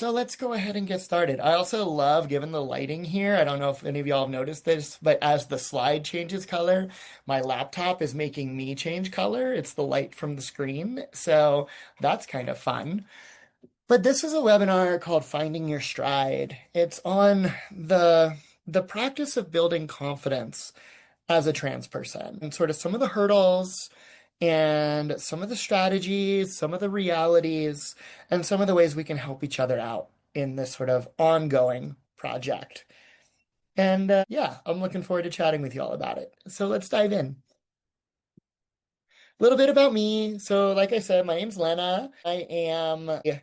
So let's go ahead and get started. I also love, given the lighting here, I don't know if any of y'all have noticed this, but as the slide changes color, my laptop is making me change color. It's the light from the screen. So that's kind of fun. But this is a webinar called Finding Your Stride. It's on the practice of building confidence as a trans person and sort of some of the hurdles and some of the strategies, some of the realities, and some of the ways we can help each other out in this sort of ongoing project. And yeah, I'm looking forward to chatting with you all about it. So let's dive in. A little bit about me. So, like I said, my name's Lena. I am an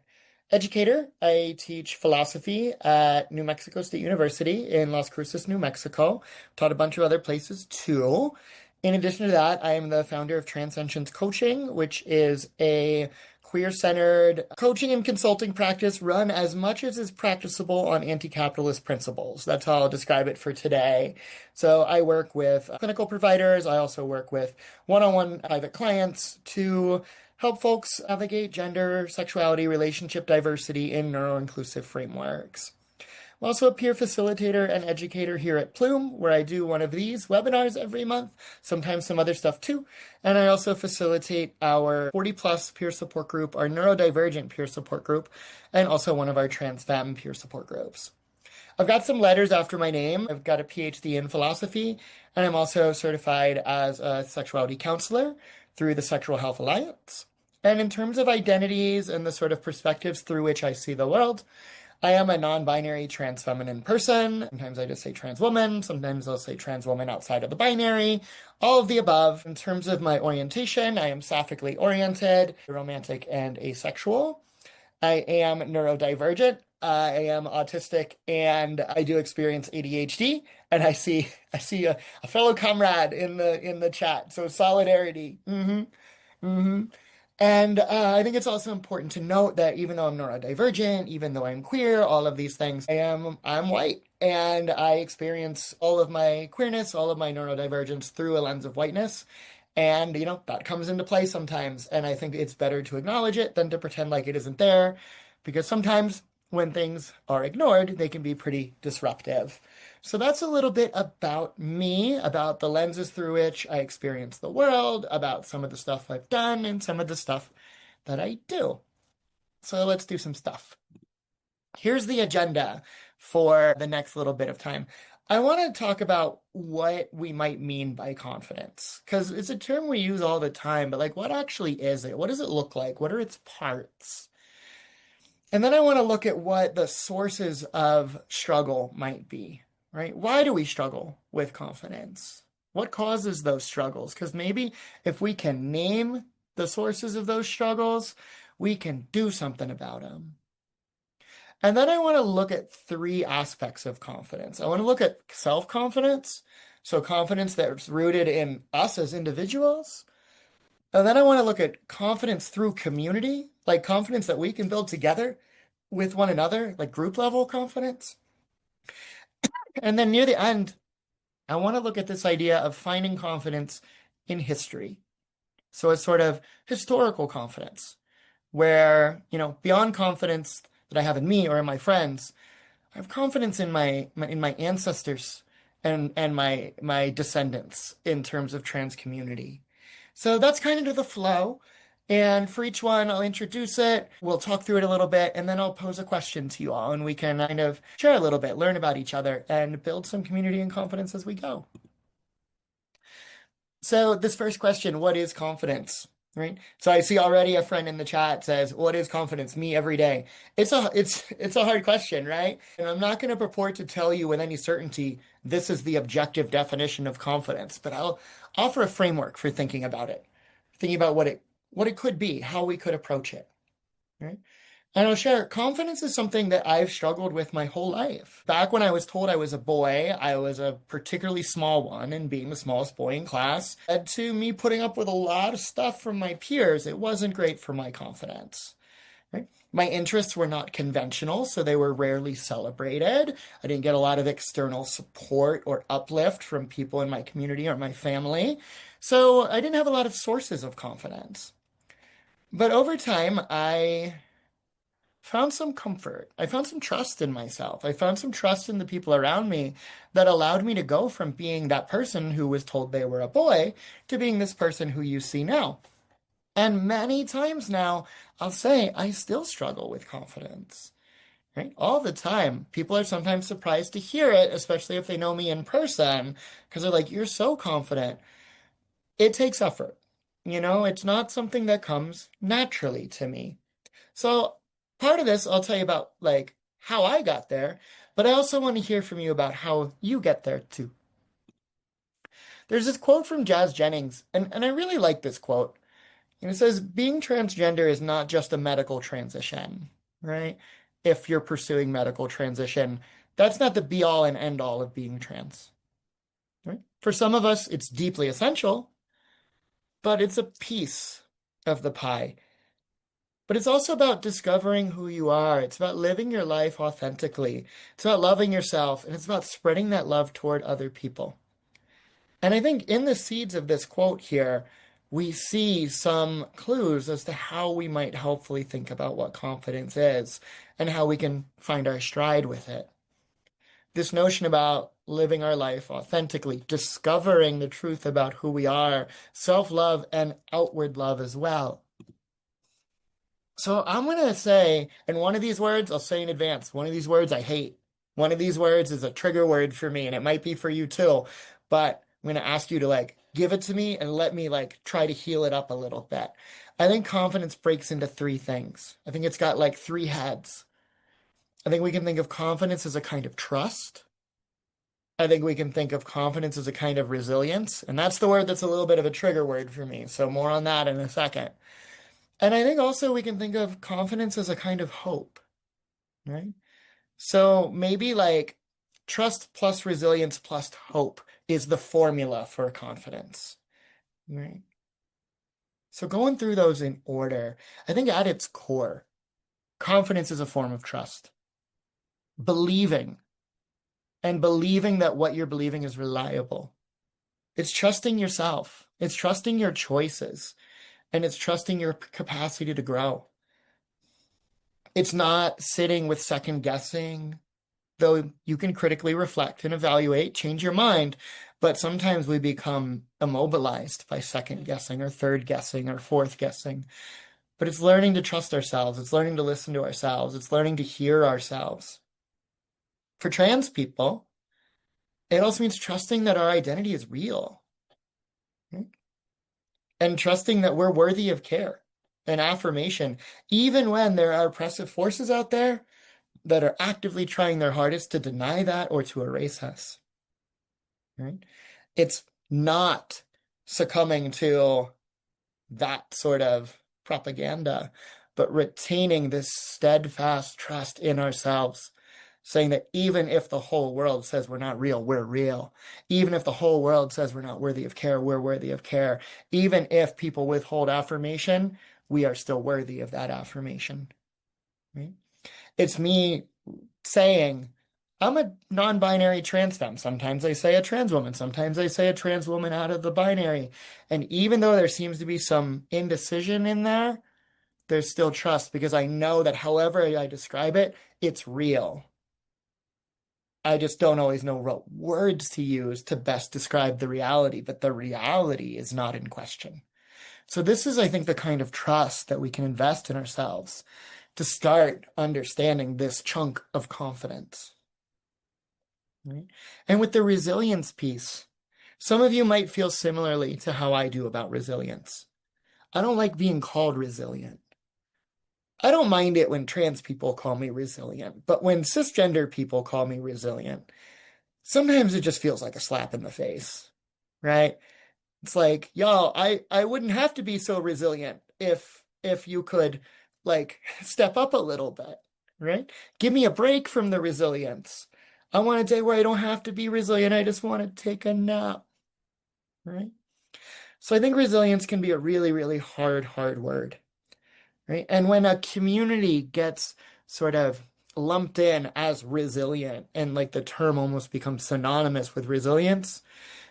educator. I teach philosophy at New Mexico State University in Las Cruces, New Mexico. Taught a bunch of other places too. In addition to that, I am the founder of Transcensions Coaching, which is a queer-centered coaching and consulting practice run as much as is practicable on anti-capitalist principles. That's how I'll describe it for today. So I work with clinical providers. I also work with one-on-one private clients to help folks navigate gender, sexuality, relationship diversity in neuro-inclusive frameworks. I'm also a peer facilitator and educator here at Plume, where I do one of these webinars every month, sometimes some other stuff too. And I also facilitate our 40 plus peer support group, our neurodivergent peer support group, and also one of our trans femme peer support groups. I've got some letters after my name. I've got a PhD in philosophy, and I'm also certified as a sexuality counselor through the Sexual Health Alliance. And in terms of identities and the sort of perspectives through which I see the world, I am a non-binary trans feminine person. Sometimes I just say trans woman. Sometimes I'll say trans woman outside of the binary. All of the above. In terms of my orientation, I am sapphically oriented, romantic, and asexual. I am neurodivergent. I am autistic, and I do experience ADHD. And I see a fellow comrade in the chat. So solidarity. Mm-hmm. And I think it's also important to note that even though I'm neurodivergent, even though I'm queer, all of these things, I'm white. And I experience all of my queerness, all of my neurodivergence through a lens of whiteness. And, that comes into play sometimes. And I think it's better to acknowledge it than to pretend like it isn't there. Because sometimes when things are ignored, they can be pretty disruptive. So that's a little bit about me, about the lenses through which I experience the world, about some of the stuff I've done, and some of the stuff that I do. So let's do some stuff. Here's the agenda for the next little bit of time. I want to talk about what we might mean by confidence, because it's a term we use all the time, but like, what actually is it? What does it look like? What are its parts? And then I want to look at what the sources of struggle might be, right? Why do we struggle with confidence? What causes those struggles? Because maybe if we can name the sources of those struggles, we can do something about them. And then I want to look at three aspects of confidence. I want to look at self-confidence, so confidence that's rooted in us as individuals. And then I want to look at confidence through community, like confidence that we can build together with one another, like group level confidence. And then near the end, I want to look at this idea of finding confidence in history. So it's sort of historical confidence, where, beyond confidence that I have in me or in my friends, I have confidence in my ancestors and my descendants in terms of trans community. So that's kind of the flow. And for each one, I'll introduce it, we'll talk through it a little bit, and then I'll pose a question to you all, and we can kind of share a little bit, learn about each other, and build some community and confidence as we go. So this first question, what is confidence? Right? So I see already a friend in the chat says, "What is confidence?" Me every day. It's a hard question, right? And I'm not going to purport to tell you with any certainty this is the objective definition of confidence, but I'll offer a framework for thinking about it, thinking about what it could be, how we could approach it. Right? And I'll share, confidence is something that I've struggled with my whole life. Back when I was told I was a boy, I was a particularly small one, and being the smallest boy in class led to me putting up with a lot of stuff from my peers. It wasn't great for my confidence. Right? My interests were not conventional, so they were rarely celebrated. I didn't get a lot of external support or uplift from people in my community or my family. So I didn't have a lot of sources of confidence. But over time, I found some comfort. I found some trust in myself. I found some trust in the people around me that allowed me to go from being that person who was told they were a boy to being this person who you see now. And many times now, I'll say I still struggle with confidence, right? All the time. People are sometimes surprised to hear it, especially if they know me in person, because they're like, you're so confident. It takes effort. It's not something that comes naturally to me. So part of this, I'll tell you about like how I got there, but I also want to hear from you about how you get there too. There's this quote from Jazz Jennings, and I really like this quote. And it says, being transgender is not just a medical transition, right? If you're pursuing medical transition, that's not the be all and end all of being trans, right? For some of us, it's deeply essential, but it's a piece of the pie. But it's also about discovering who you are. It's about living your life authentically. It's about loving yourself, and it's about spreading that love toward other people. And I think in the seeds of this quote here, we see some clues as to how we might helpfully think about what confidence is and how we can find our stride with it. This notion about living our life authentically, discovering the truth about who we are, self-love and outward love as well. So I'm going to say, and one of these words, I'll say in advance, one of these words I hate. One of these words is a trigger word for me, and it might be for you too, but I'm going to ask you to like give it to me and let me like try to heal it up a little bit. I think confidence breaks into three things. I think it's got like three heads. I think we can think of confidence as a kind of trust. I think we can think of confidence as a kind of resilience, and that's the word that's a little bit of a trigger word for me. So more on that in a second. And I think also we can think of confidence as a kind of hope, right? So maybe like trust plus resilience plus hope is the formula for confidence, right? So going through those in order, I think at its core, confidence is a form of trust. Believing and believing that what you're believing is reliable. It's trusting yourself. It's trusting your choices, and it's trusting your capacity to grow. It's not sitting with second guessing, though you can critically reflect and evaluate, change your mind, but sometimes we become immobilized by second guessing or third guessing or fourth guessing. But it's learning to trust ourselves. It's learning to listen to ourselves. It's learning to hear ourselves. For trans people, it also means trusting that our identity is real, right? And trusting that we're worthy of care and affirmation, even when there are oppressive forces out there that are actively trying their hardest to deny that or to erase us, right? It's not succumbing to that sort of propaganda, but retaining this steadfast trust in ourselves, saying that even if the whole world says we're not real, we're real. Even if the whole world says we're not worthy of care, we're worthy of care. Even if people withhold affirmation, we are still worthy of that affirmation, right? It's me saying, I'm a non-binary trans femme. Sometimes I say a trans woman. Sometimes I say a trans woman out of the binary. And even though there seems to be some indecision in there, there's still trust because I know that however I describe it, it's real. I just don't always know what words to use to best describe the reality, but the reality is not in question. So this is, I think, the kind of trust that we can invest in ourselves to start understanding this chunk of confidence. Right? And with the resilience piece, some of you might feel similarly to how I do about resilience. I don't like being called resilient. I don't mind it when trans people call me resilient, but when cisgender people call me resilient, sometimes it just feels like a slap in the face, right? It's like, y'all, I wouldn't have to be so resilient if you could like step up a little bit, right? Give me a break from the resilience. I want a day where I don't have to be resilient. I just want to take a nap, right? So I think resilience can be a really, really hard word, right? And when a community gets sort of lumped in as resilient and like the term almost becomes synonymous with resilience,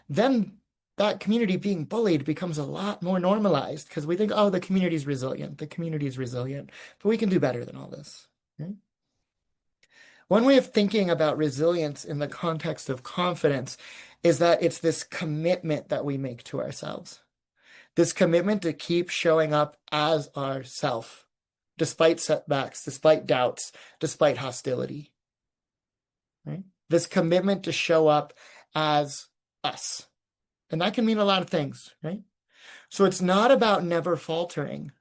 then that community being bullied becomes a lot more normalized because we think, oh, the community's resilient. The community's resilient. But we can do better than all this. right? One way of thinking about resilience in the context of confidence is that it's this commitment that we make to ourselves, this commitment to keep showing up as ourself, despite setbacks, despite doubts, despite hostility, right? This commitment to show up as us. And that can mean a lot of things, right? So it's not about never faltering,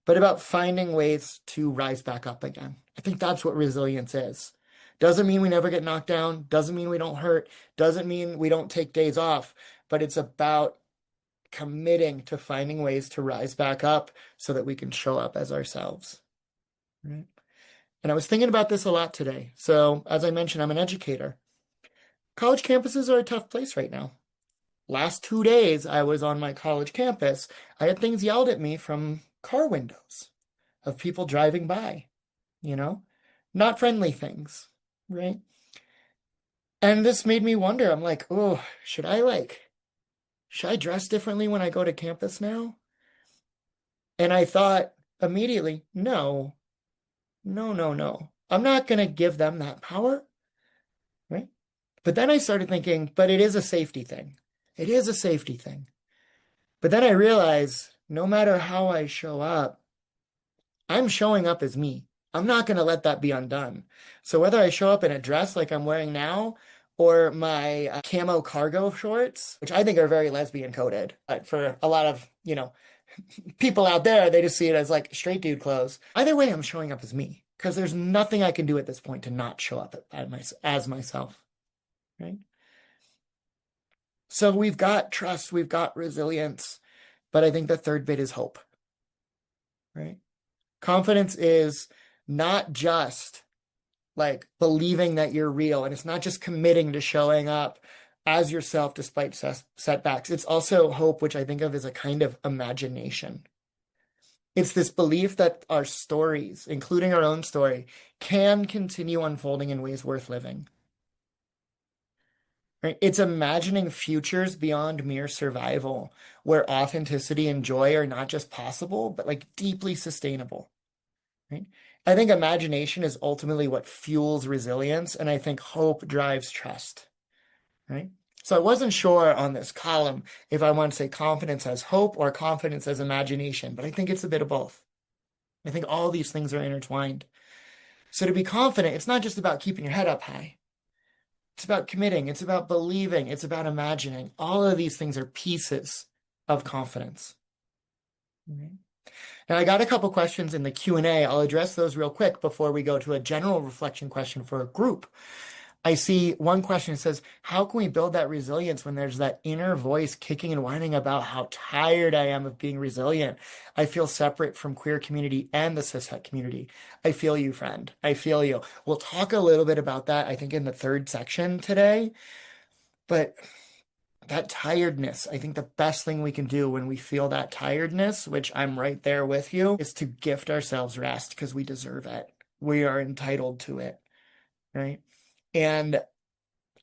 but about finding ways to rise back up again. I think that's what resilience is. Doesn't mean we never get knocked down, doesn't mean we don't hurt, doesn't mean we don't take days off, but it's about committing to finding ways to rise back up so that we can show up as ourselves. Right? And I was thinking about this a lot today. So, as I mentioned, I'm an educator. College campuses are a tough place right now. Last 2 days I was on my college campus, I had things yelled at me from car windows of people driving by, you know, not friendly things, right? And this made me wonder. I'm like, oh, should I dress differently when I go to campus now? And I thought immediately, no, no, no, no. I'm not going to give them that power, right? But then I started thinking, but it is a safety thing. It is a safety thing. But then I realized no matter how I show up, I'm showing up as me. I'm not going to let that be undone. So whether I show up in a dress like I'm wearing now or my camo cargo shorts, which I think are very lesbian coded, but for a lot of, people out there, they just see it as like straight dude clothes. Either way, I'm showing up as me because there's nothing I can do at this point to not show up as myself, right? So we've got trust, we've got resilience, but I think the third bit is hope, right? Confidence is not just like believing that you're real, and it's not just committing to showing up as yourself despite setbacks. It's also hope, which I think of as a kind of imagination. It's this belief that our stories, including our own story, can continue unfolding in ways worth living. Right? It's imagining futures beyond mere survival, where authenticity and joy are not just possible, but like deeply sustainable. Right? I think imagination is ultimately what fuels resilience, and I think hope drives trust. Right? So I wasn't sure on this column if I want to say confidence as hope or confidence as imagination, but I think it's a bit of both. I think all these things are intertwined. So to be confident, it's not just about keeping your head up high. It's about committing, it's about believing, it's about imagining. All of these things are pieces of confidence. Right? Now, I got a couple questions in the Q&A. I'll address those real quick before we go to a general reflection question for a group. I see one question that says, how can we build that resilience when there's that inner voice kicking and whining about how tired I am of being resilient? I feel separate from queer community and the cishet community. I feel you, friend. I feel you. We'll talk a little bit about that, I think, in the third section today. But that tiredness, I think the best thing we can do when we feel that tiredness, which I'm right there with you, is to gift ourselves rest because we deserve it. We are entitled to it, right? And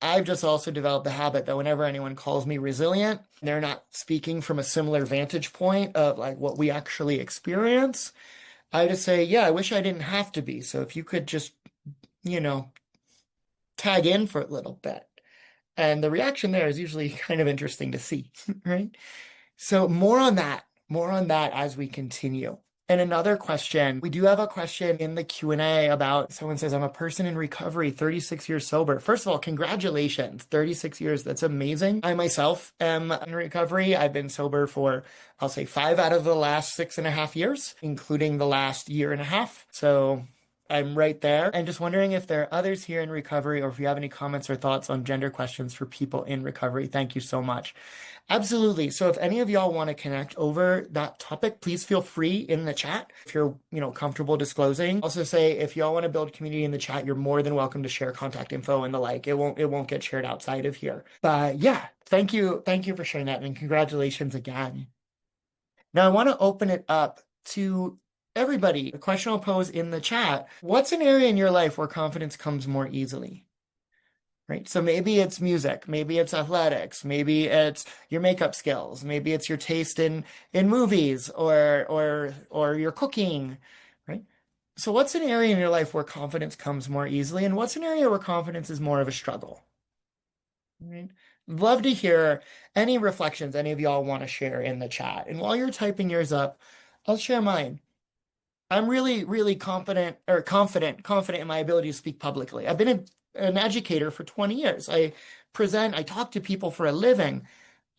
I've just also developed the habit that whenever anyone calls me resilient, they're not speaking from a similar vantage point of like what we actually experience. I just say, yeah, I wish I didn't have to be. So if you could just, you know, tag in for a little bit. And the reaction there is usually kind of interesting to see, right? So more on that as we continue. And another question, we do have a question in the Q&A about someone says, I'm a person in recovery, 36 years sober. First of all, congratulations, 36 years. That's amazing. I myself am in recovery. I've been sober for, I'll say 5 out of the last 6.5 years, including the last year and a half. So I'm right there. And just wondering if there are others here in recovery or if you have any comments or thoughts on gender questions for people in recovery. Thank you so much. Absolutely. So if any of y'all want to connect over that topic, please feel free in the chat if you're, comfortable disclosing. Also say if y'all want to build community in the chat, you're more than welcome to share contact info and the like. It won't get shared outside of here. But yeah, thank you. Thank you for sharing that and congratulations again. Now I want to open it up to everybody. A question I'll pose in the chat. What's an area in your life where confidence comes more easily? Right? So maybe it's music, maybe it's athletics, maybe it's your makeup skills, maybe it's your taste in movies or your cooking, right? So what's an area in your life where confidence comes more easily, and what's an area where confidence is more of a struggle? Right? Love to hear any reflections any of y'all want to share in the chat. And while you're typing yours up, I'll share mine. I'm really, really confident in my ability to speak publicly. I've been an educator for 20 years. I talk to people for a living.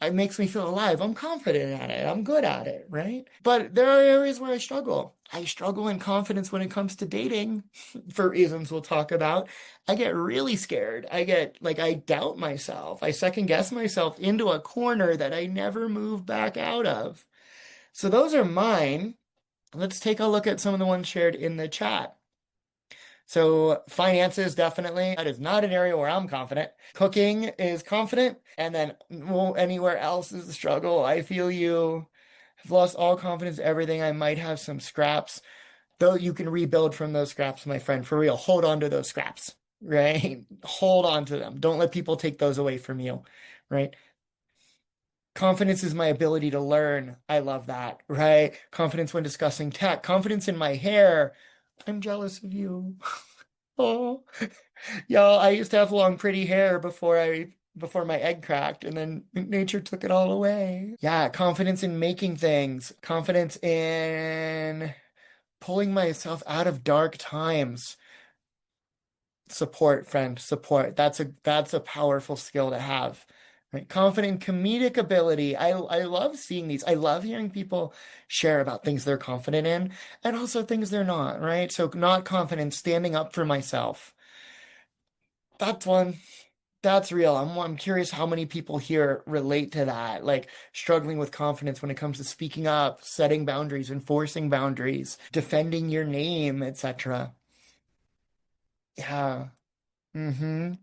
It makes me feel alive. I'm confident at it. I'm good at it, right? But there are areas where I struggle. I struggle in confidence when it comes to dating for reasons we'll talk about. I get really scared. I doubt myself. I second guess myself into a corner that I never move back out of. So those are mine. Let's take a look at some of the ones shared in the chat. So finances, definitely. That is not an area where I'm confident. Cooking is confident. And then well, anywhere else is a struggle. I feel you. I've lost all confidence, everything. I might have some scraps. Though you can rebuild from those scraps, my friend. For real. Hold on to those scraps, right? Hold on to them. Don't let people take those away from you, right? Confidence is my ability to learn. I love that, right? Confidence when discussing tech. Confidence in my hair. I'm jealous of you. Oh, y'all, I used to have long, pretty hair before my egg cracked, and then nature took it all away. Yeah, confidence in making things, confidence in pulling myself out of dark times. Support, friend, support. That's a powerful skill to have. Right? Confident comedic ability. I love seeing these. I love hearing people share about things they're confident in and also things they're not, right? So not confident, standing up for myself. That's one. That's real. I'm curious how many people here relate to that, like struggling with confidence when it comes to speaking up, setting boundaries, enforcing boundaries, defending your name, etc. Yeah. Mm-hmm.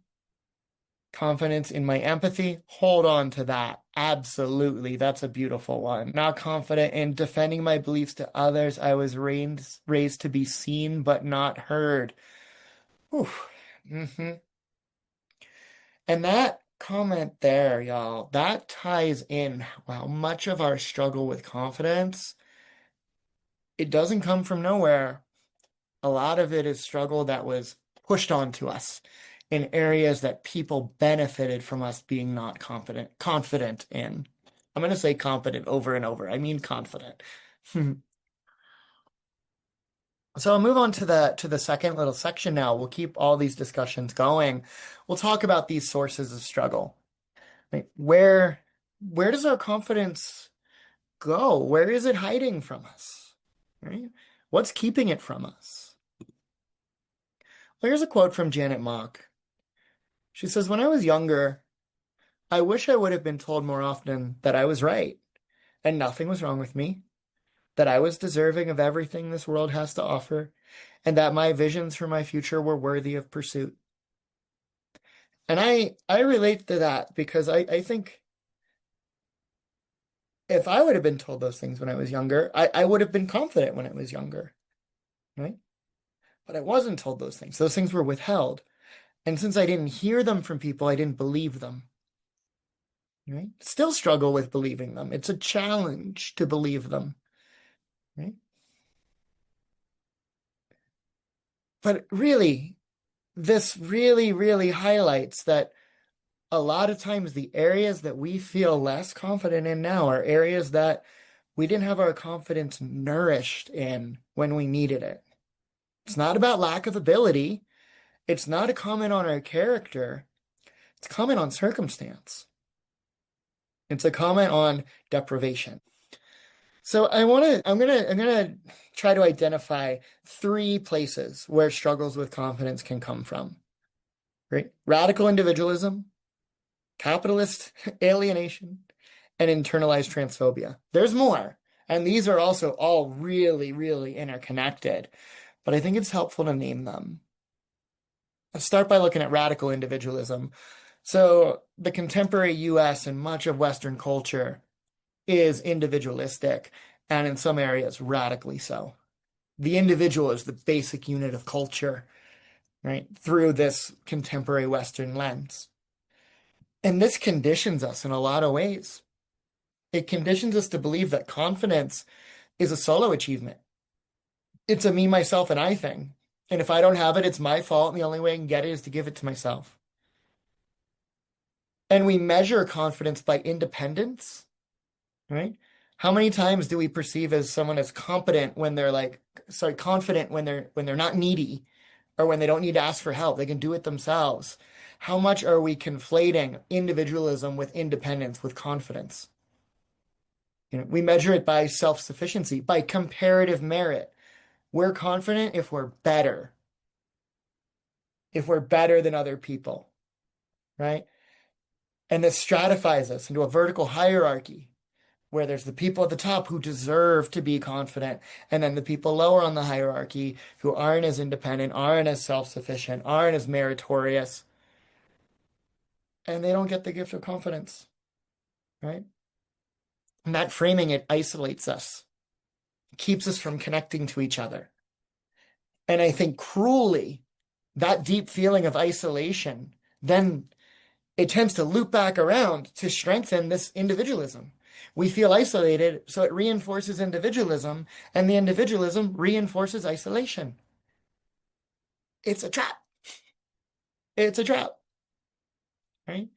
Confidence in my empathy. Hold on to that. Absolutely. That's a beautiful one. Not confident in defending my beliefs to others. I was raised to be seen but not heard. Whew. hmm And that comment there, y'all, that ties in how much of our struggle with confidence, it doesn't come from nowhere. A lot of it is struggle that was pushed onto us in areas that people benefited from us being not confident in. I'm going to say confident over and over. I mean confident. So I'll move on to the second little section now. We'll keep all these discussions going. We'll talk about these sources of struggle. Right? Where does our confidence go? Where is it hiding from us? Right? What's keeping it from us? Well, here's a quote from Janet Mock. She says, "When I was younger, I wish I would have been told more often that I was right and nothing was wrong with me, that I was deserving of everything this world has to offer, and that my visions for my future were worthy of pursuit." And I relate to that because I think if I would have been told those things when I was younger, I would have been confident when I was younger, right? But I wasn't told those things. Those things were withheld. And since I didn't hear them from people, I didn't believe them, right? Still struggle with believing them. It's a challenge to believe them, right? But really, this really, really highlights that a lot of times the areas that we feel less confident in now are areas that we didn't have our confidence nourished in when we needed it. It's not about lack of ability. It's not a comment on our character. It's a comment on circumstance. It's a comment on deprivation. So I'm gonna try to identify three places where struggles with confidence can come from. Right? Radical individualism, capitalist alienation, and internalized transphobia. There's more, and these are also all really, really interconnected, but I think it's helpful to name them. Let's start by looking at radical individualism. So the contemporary US and much of Western culture is individualistic, and in some areas, radically so. The individual is the basic unit of culture, right? Through this contemporary Western lens. And this conditions us in a lot of ways. It conditions us to believe that confidence is a solo achievement. It's a me, myself, and I thing. And if I don't have it, it's my fault. And the only way I can get it is to give it to myself. And we measure confidence by independence, right? How many times do we perceive as someone as competent when they're like, sorry, confident when they're not needy or when they don't need to ask for help, they can do it themselves. How much are we conflating individualism with independence, with confidence? We measure it by self-sufficiency, by comparative merit. We're confident if we're better than other people, right? And this stratifies us into a vertical hierarchy where there's the people at the top who deserve to be confident, and then the people lower on the hierarchy who aren't as independent, aren't as self-sufficient, aren't as meritorious, and they don't get the gift of confidence, right? And that framing, it isolates us, keeps us from connecting to each other. And I think cruelly, that deep feeling of isolation, then it tends to loop back around to strengthen this individualism. We feel isolated, so it reinforces individualism, and the individualism reinforces isolation. It's a trap. It's a trap, right?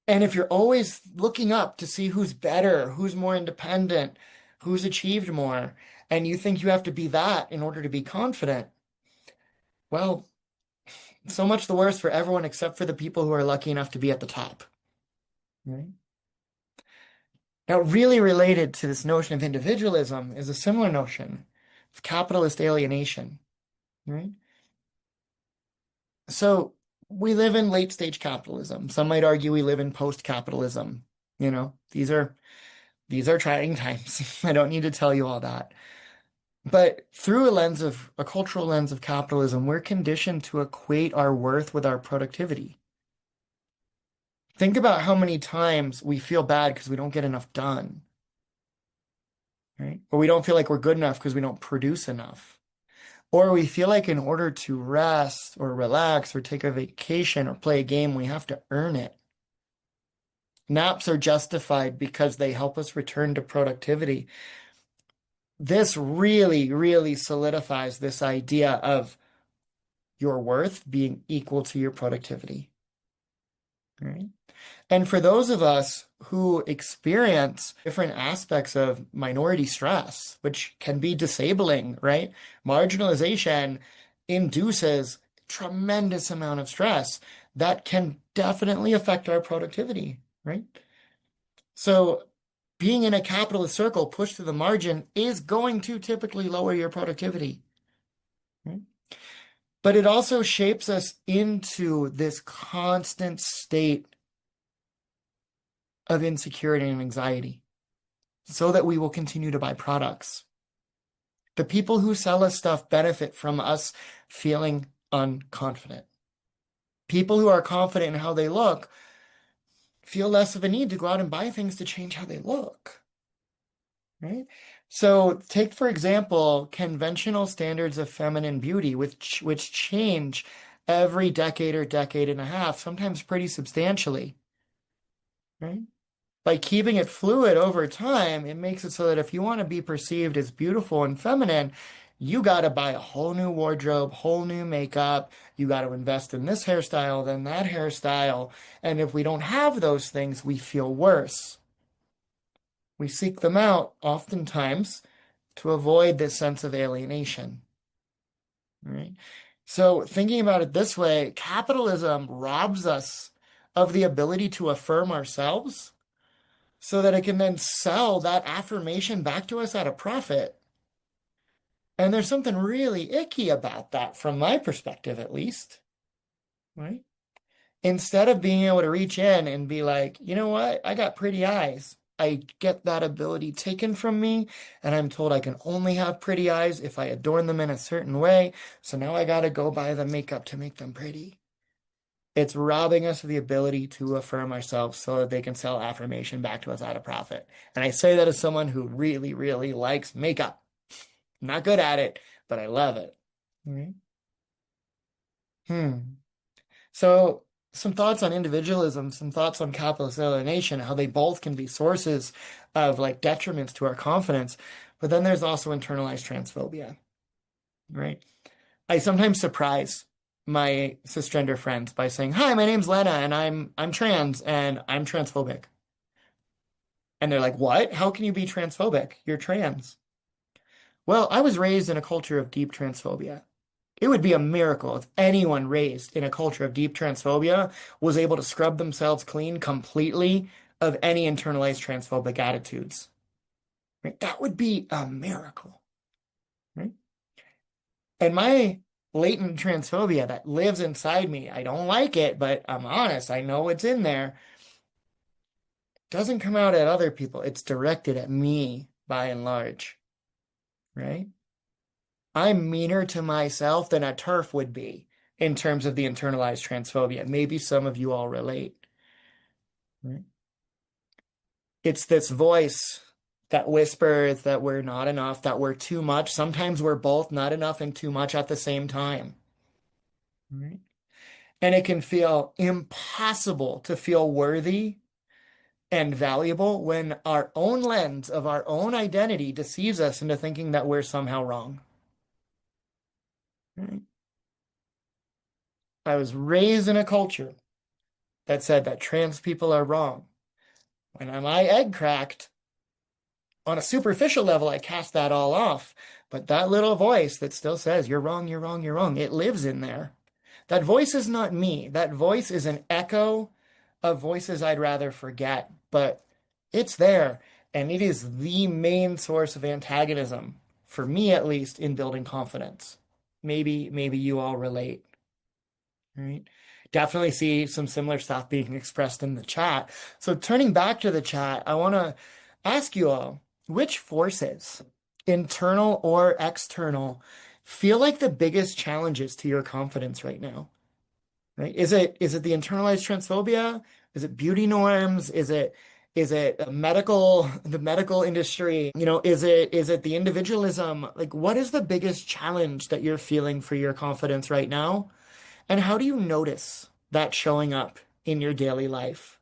And if you're always looking up to see who's better, who's more independent, who's achieved more, and you think you have to be that in order to be confident, well, so much the worse for everyone except for the people who are lucky enough to be at the top, right? Now, really related to this notion of individualism is a similar notion of capitalist alienation, right? So we live in late stage capitalism. Some might argue we live in post-capitalism. These are trying times. I don't need to tell you all that. But through a cultural lens of capitalism, we're conditioned to equate our worth with our productivity. Think about how many times we feel bad because we don't get enough done, right? Or we don't feel like we're good enough because we don't produce enough. Or we feel like in order to rest or relax or take a vacation or play a game, we have to earn it. Naps are justified because they help us return to productivity. This really, really solidifies this idea of your worth being equal to your productivity, right? And for those of us who experience different aspects of minority stress, which can be disabling, right? Marginalization induces tremendous amount of stress that can definitely affect our productivity, right? So being in a capitalist circle pushed to the margin is going to typically lower your productivity, right? But it also shapes us into this constant state of insecurity and anxiety so that we will continue to buy products. The people who sell us stuff benefit from us feeling unconfident. People who are confident in how they look feel less of a need to go out and buy things to change how they look, right? So take, for example, conventional standards of feminine beauty, which change every decade or decade and a half, sometimes pretty substantially, right? By keeping it fluid over time, it makes it so that if you want to be perceived as beautiful and feminine, you got to buy a whole new wardrobe, whole new makeup. You got to invest in this hairstyle, then that hairstyle. And if we don't have those things, we feel worse. We seek them out oftentimes to avoid this sense of alienation, right? So thinking about it this way, capitalism robs us of the ability to affirm ourselves so that it can then sell that affirmation back to us at a profit. And there's something really icky about that from my perspective, at least, right? Instead of being able to reach in and be like, you know what? I got pretty eyes. I get that ability taken from me, and I'm told I can only have pretty eyes if I adorn them in a certain way. So now I got to go buy the makeup to make them pretty. It's robbing us of the ability to affirm ourselves so that they can sell affirmation back to us at a profit. And I say that as someone who really, really likes makeup. I'm not good at it, but I love it. Right? So some thoughts on individualism, some thoughts on capitalist alienation, how they both can be sources of like detriments to our confidence. But then there's also internalized transphobia, right? I sometimes surprise my cisgender friends by saying, "Hi, my name's Lena and I'm trans and I'm transphobic." And they're like, "What? How can you be transphobic? You're trans." Well, I was raised in a culture of deep transphobia. It would be a miracle if anyone raised in a culture of deep transphobia was able to scrub themselves clean completely of any internalized transphobic attitudes. Right? That would be a miracle, right? And my latent transphobia that lives inside me, I don't like it, but I'm honest, I know it's in there, doesn't come out at other people. It's directed at me by and large, right? I'm meaner to myself than a TERF would be in terms of the internalized transphobia. Maybe some of you all relate, right? It's this voice that whispers that we're not enough, that we're too much. Sometimes we're both not enough and too much at the same time, right? And it can feel impossible to feel worthy and valuable when our own lens of our own identity deceives us into thinking that we're somehow wrong, right? I was raised in a culture that said that trans people are wrong. When my egg cracked, on a superficial level, I cast that all off. But that little voice that still says, you're wrong, you're wrong, you're wrong, it lives in there. That voice is not me. That voice is an echo of voices I'd rather forget, but it's there. And it is the main source of antagonism, for me at least, in building confidence. Maybe you all relate, right? Definitely see some similar stuff being expressed in the chat. So turning back to the chat, I want to ask you all, which forces, internal or external, feel like the biggest challenges to your confidence right now? Right? Is it the internalized transphobia? Is it beauty norms? Is it the medical industry? Is it the individualism? Like, what is the biggest challenge that you're feeling for your confidence right now? And how do you notice that showing up in your daily life?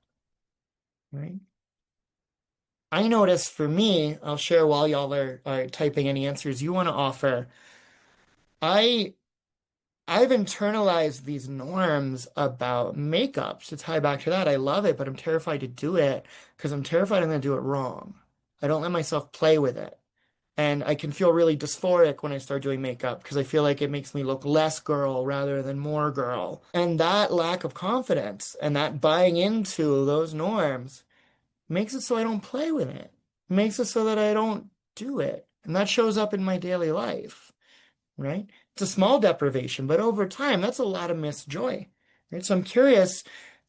Right? I notice for me, I'll share while y'all are typing any answers you want to offer. I I've internalized these norms about makeup to tie back to that. I love it, but I'm terrified to do it because I'm terrified I'm going to do it wrong. I don't let myself play with it. And I can feel really dysphoric when I start doing makeup because I feel like it makes me look less girl rather than more girl. And that lack of confidence and that buying into those norms makes it so I don't play with it. Makes it so that I don't do it. And that shows up in my daily life, right? It's a small deprivation, but over time, that's a lot of missed joy, right? So I'm curious,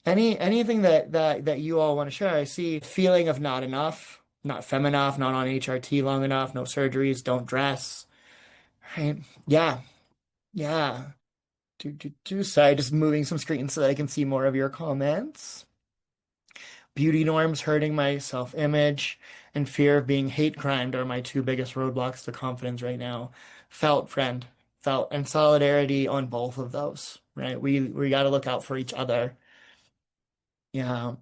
anything that you all want to share? I see feeling of not enough, not femme enough, not on HRT long enough, no surgeries, don't dress, right? Yeah, yeah. Sorry, just moving some screens so that I can see more of your comments. Beauty norms hurting my self-image and fear of being hate crimed are my two biggest roadblocks to confidence right now. Felt, friend, felt, and solidarity on both of those, right? We got to look out for each other. Yeah.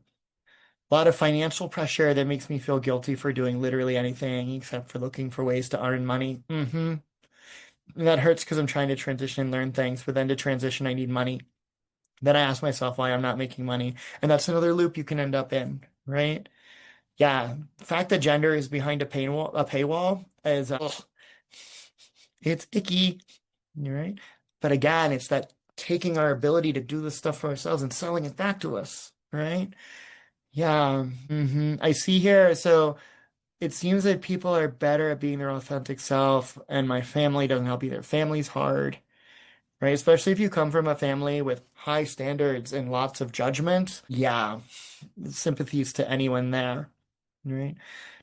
A lot of financial pressure that makes me feel guilty for doing literally anything except for looking for ways to earn money. That hurts because I'm trying to transition and learn things, but then to transition, I need money. Then I ask myself why I'm not making money. And that's another loop you can end up in, right? Yeah, the fact that gender is behind a paywall is it's icky, right? But again, it's that taking our ability to do this stuff for ourselves and selling it back to us, right? Yeah, I see here. So it seems that people are better at being their authentic self, and my family doesn't help either. Family's hard, right? Especially if you come from a family with high standards and lots of judgment. Yeah, sympathies to anyone there. Right.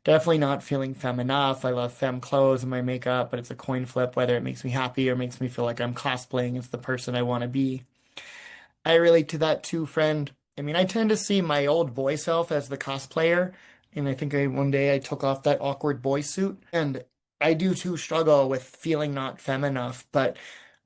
Definitely not feeling femme enough. I love femme clothes and my makeup, but it's a coin flip whether it makes me happy or makes me feel like I'm cosplaying as the person I want to be. I relate to that too, friend. I mean, I tend to see my old boy self as the cosplayer, and I think one day I took off that awkward boy suit, and I do too struggle with feeling not femme enough, but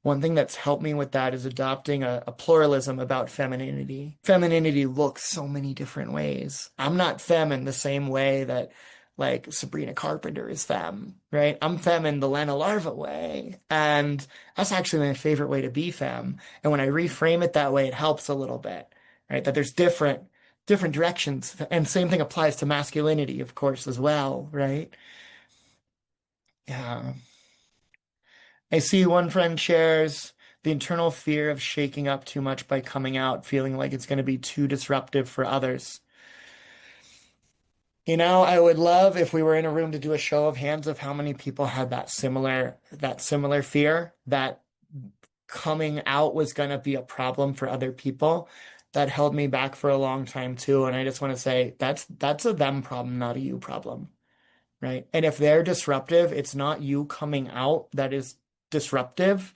one thing that's helped me with that is adopting a pluralism about femininity. Femininity looks so many different ways. I'm not femme in the same way that like Sabrina Carpenter is femme, right? I'm femme in the Lena Larva way. And that's actually my favorite way to be femme. And when I reframe it that way, it helps a little bit, right? That there's different directions. And same thing applies to masculinity, of course, as well, right? Yeah. I see one friend shares the internal fear of shaking up too much by coming out, feeling like it's going to be too disruptive for others. I would love if we were in a room to do a show of hands of how many people had that similar fear that coming out was going to be a problem for other people. That held me back for a long time too. And I just want to say that's a them problem, not a you problem, right? And if they're disruptive, it's not you coming out that is disruptive.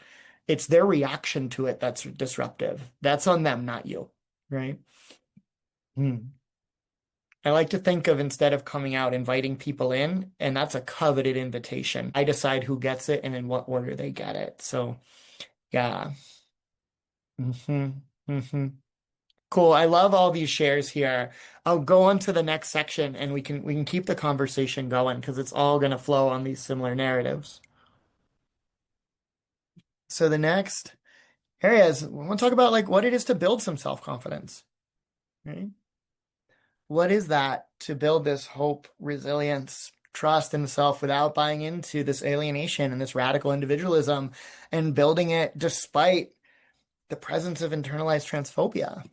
It's their reaction to it that's disruptive. That's on them, not you, right? Hmm. I like to think of instead of coming out, inviting people in, and that's a coveted invitation. I decide who gets it and in what order they get it. So, yeah. hmm hmm Cool. I love all these shares here. I'll go on to the next section and we can keep the conversation going because it's all going to flow on these similar narratives. So the next area is we want to talk about like what it is to build some self-confidence, right? What is that to build this hope, resilience, trust in self without buying into this alienation and this radical individualism and building it despite the presence of internalized transphobia?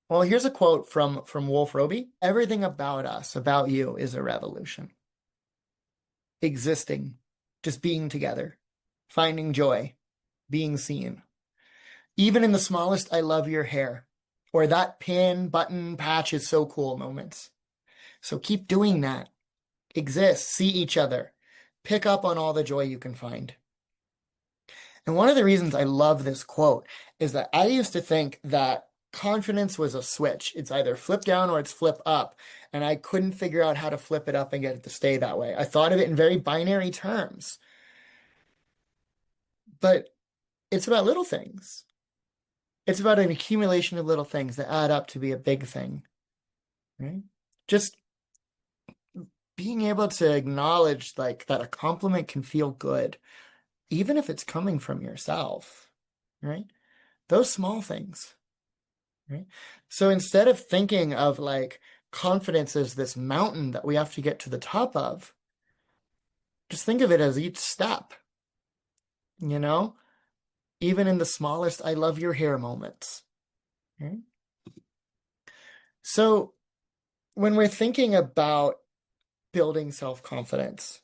Well, here's a quote from Wolf Roby. Everything about us, about you, is a revolution. Existing, just being together, finding joy, being seen. Even in the smallest I love your hair, or that pin, button, patch is so cool moments. So keep doing that. Exist, see each other, pick up on all the joy you can find. And one of the reasons I love this quote is that I used to think that confidence was a switch. It's either flip down or it's flip up. And I couldn't figure out how to flip it up and get it to stay that way. I thought of it in very binary terms, but it's about little things. It's about an accumulation of little things that add up to be a big thing, right? Just being able to acknowledge like that a compliment can feel good, even if it's coming from yourself, right? Those small things, right? So instead of thinking of like confidence as this mountain that we have to get to the top of, just think of it as each step, you know, even in the smallest I love your hair moments, right? So when we're thinking about building self-confidence,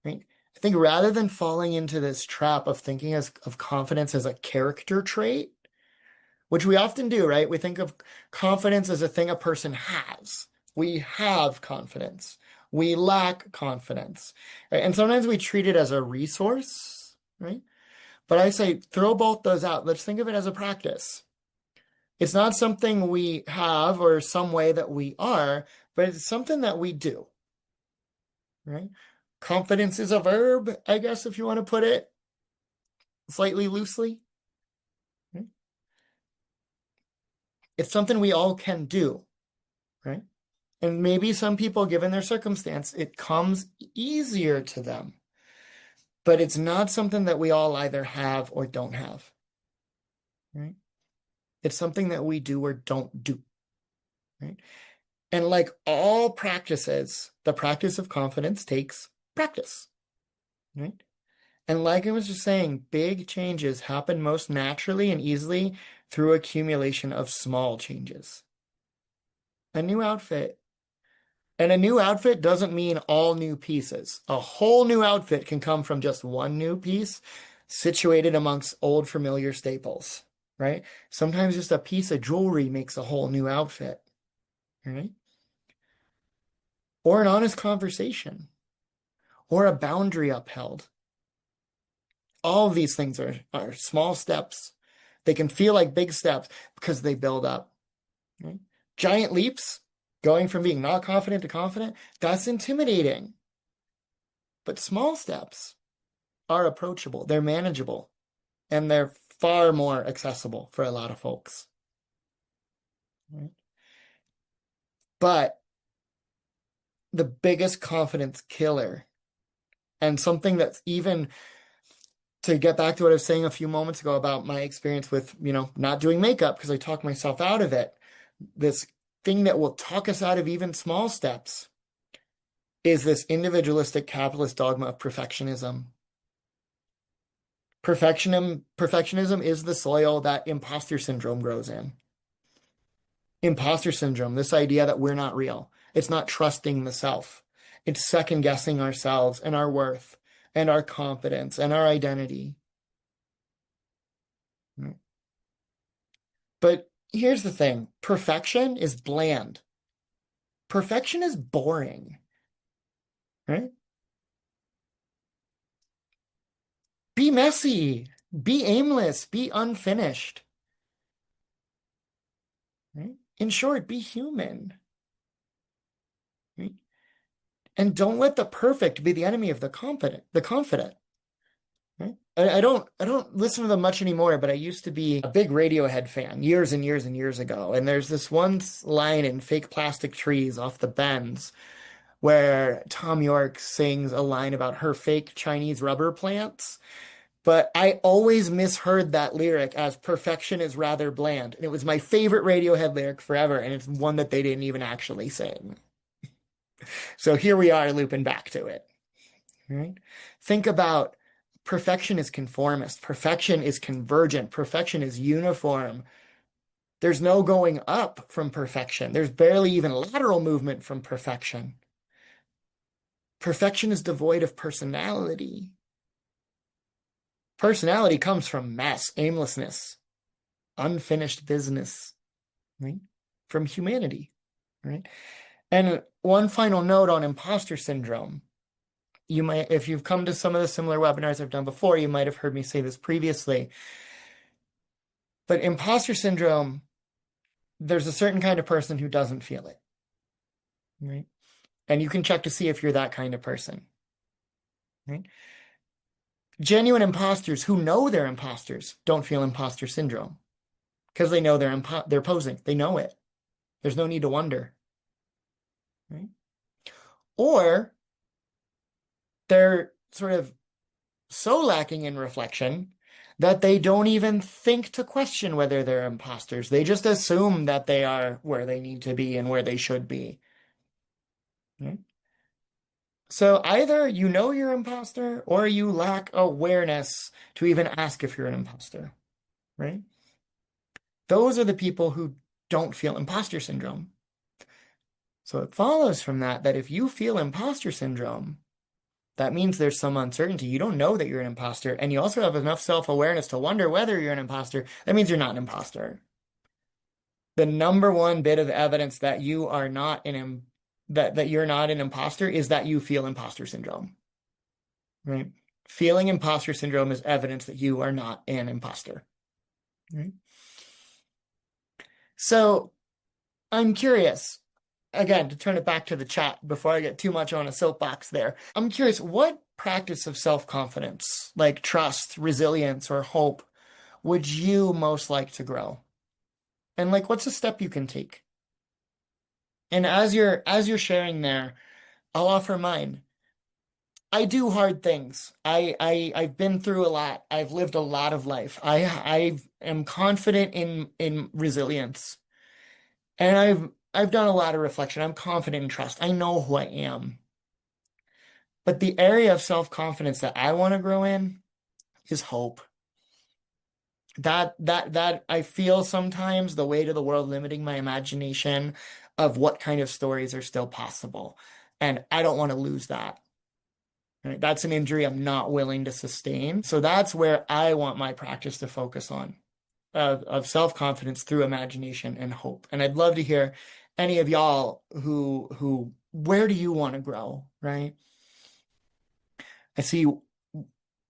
right? I think rather than falling into this trap of thinking of confidence as a character trait, which we often do, right? We think of confidence as a thing a person has. We have confidence. We lack confidence, right? And sometimes we treat it as a resource, right? But I say throw both those out. Let's think of it as a practice. It's not something we have or some way that we are, but it's something that we do, right? Confidence is a verb, I guess, if you want to put it slightly loosely. Right? It's something we all can do, right? And maybe some people, given their circumstance, it comes easier to them. But it's not something that we all either have or don't have, right? It's something that we do or don't do, right? And like all practices, the practice of confidence takes practice, right? And like I was just saying, big changes happen most naturally and easily through accumulation of small changes. A new outfit. And a new outfit doesn't mean all new pieces. A whole new outfit can come from just one new piece situated amongst old familiar staples, right? Sometimes just a piece of jewelry makes a whole new outfit, right? Or an honest conversation, or a boundary upheld. All of these things are small steps. They can feel like big steps because they build up, right? Giant leaps, going from being not confident to confident, that's intimidating. But small steps are approachable, they're manageable, and they're far more accessible for a lot of folks. Right? But the biggest confidence killer and something that's even to get back to what I was saying a few moments ago about my experience with, not doing makeup because I talked myself out of it. This thing that will talk us out of even small steps is this individualistic capitalist dogma of perfectionism. Perfectionism is the soil that imposter syndrome grows in. Imposter syndrome, this idea that we're not real. It's not trusting the self. It's second guessing ourselves and our worth and our competence and our identity. But here's the thing, perfection is bland. Perfection is boring, right? Be messy, be aimless, be unfinished, right? In short, be human, right? And don't let the perfect be the enemy of the confident, right? I don't listen to them much anymore, but I used to be a big Radiohead fan years and years and years ago. And there's this one line in Fake Plastic Trees off the Bends where Tom York sings a line about her fake Chinese rubber plants. But I always misheard that lyric as perfection is rather bland. And it was my favorite Radiohead lyric forever, and it's one that they didn't even actually sing. So here we are looping back to it, right? Think about perfection is conformist, perfection is convergent, perfection is uniform. There's no going up from perfection. There's barely even lateral movement from perfection. Perfection is devoid of personality. Personality comes from mess, aimlessness, unfinished business, right? From humanity, right? And one final note on imposter syndrome. You might, if you've come to some of the similar webinars I've done before, you might have heard me say this previously. But imposter syndrome, there's a certain kind of person who doesn't feel it, right? And you can check to see if you're that kind of person, right? Genuine imposters who know they're imposters don't feel imposter syndrome because they know they're posing. They know it. There's no need to wonder, right? Or they're sort of so lacking in reflection that they don't even think to question whether they're imposters. They just assume that they are where they need to be and where they should be. Right? So either you know you're an imposter or you lack awareness to even ask if you're an imposter, right? Those are the people who don't feel imposter syndrome. So it follows from that that if you feel imposter syndrome, that means there's some uncertainty. You don't know that you're an imposter, and you also have enough self-awareness to wonder whether you're an imposter. That means you're not an imposter. The number one bit of evidence that you are not that you're not an imposter is that you feel imposter syndrome, right? Feeling imposter syndrome is evidence that you are not an imposter, right? So I'm curious, again, to turn it back to the chat before I get too much on a soapbox there. I'm curious, what practice of self-confidence, like trust, resilience, or hope, would you most like to grow? And like, what's a step you can take? And as you're sharing there, I'll offer mine. I do hard things. I've been through a lot. I've lived a lot of life. I am confident in resilience. And I've done a lot of reflection. I'm confident in trust. I know who I am. But the area of self-confidence that I want to grow in is hope. That I feel sometimes the weight of the world limiting my imagination of what kind of stories are still possible. And I don't want to lose that. Right? That's an injury I'm not willing to sustain. So that's where I want my practice to focus on of self-confidence through imagination and hope. And I'd love to hear any of y'all who where do you want to grow, right? I see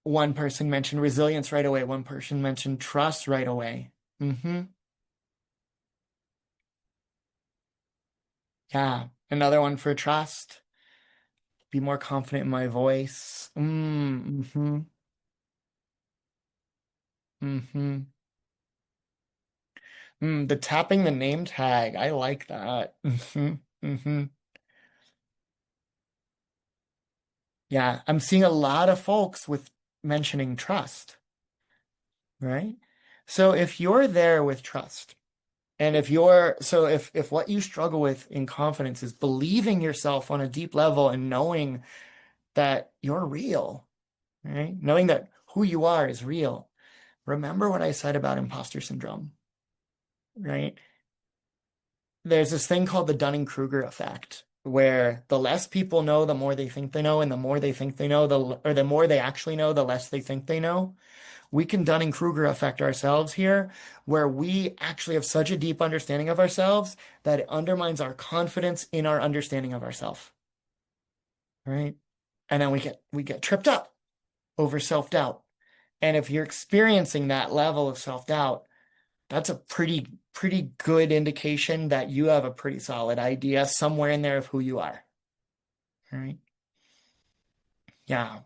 one person mentioned resilience right away. One person mentioned trust right away. Yeah. Another one for trust. Be more confident in my voice. Mm-hmm. The tapping the name tag. I like that. Yeah, I'm seeing a lot of folks with mentioning trust, right? So if you're there with trust, and if what you struggle with in confidence is believing yourself on a deep level and knowing that you're real, right? Knowing that who you are is real. Remember what I said about imposter syndrome, right? There's this thing called the Dunning-Kruger effect, where the less people know, the more they think they know, and the more they think they know, or the more they actually know, the less they think they know. We can Dunning-Kruger affect ourselves here, where we actually have such a deep understanding of ourselves that it undermines our confidence in our understanding of ourselves, right? And then we get tripped up over self-doubt. And if you're experiencing that level of self-doubt, that's a pretty good indication that you have a pretty solid idea somewhere in there of who you are. Right? Yeah.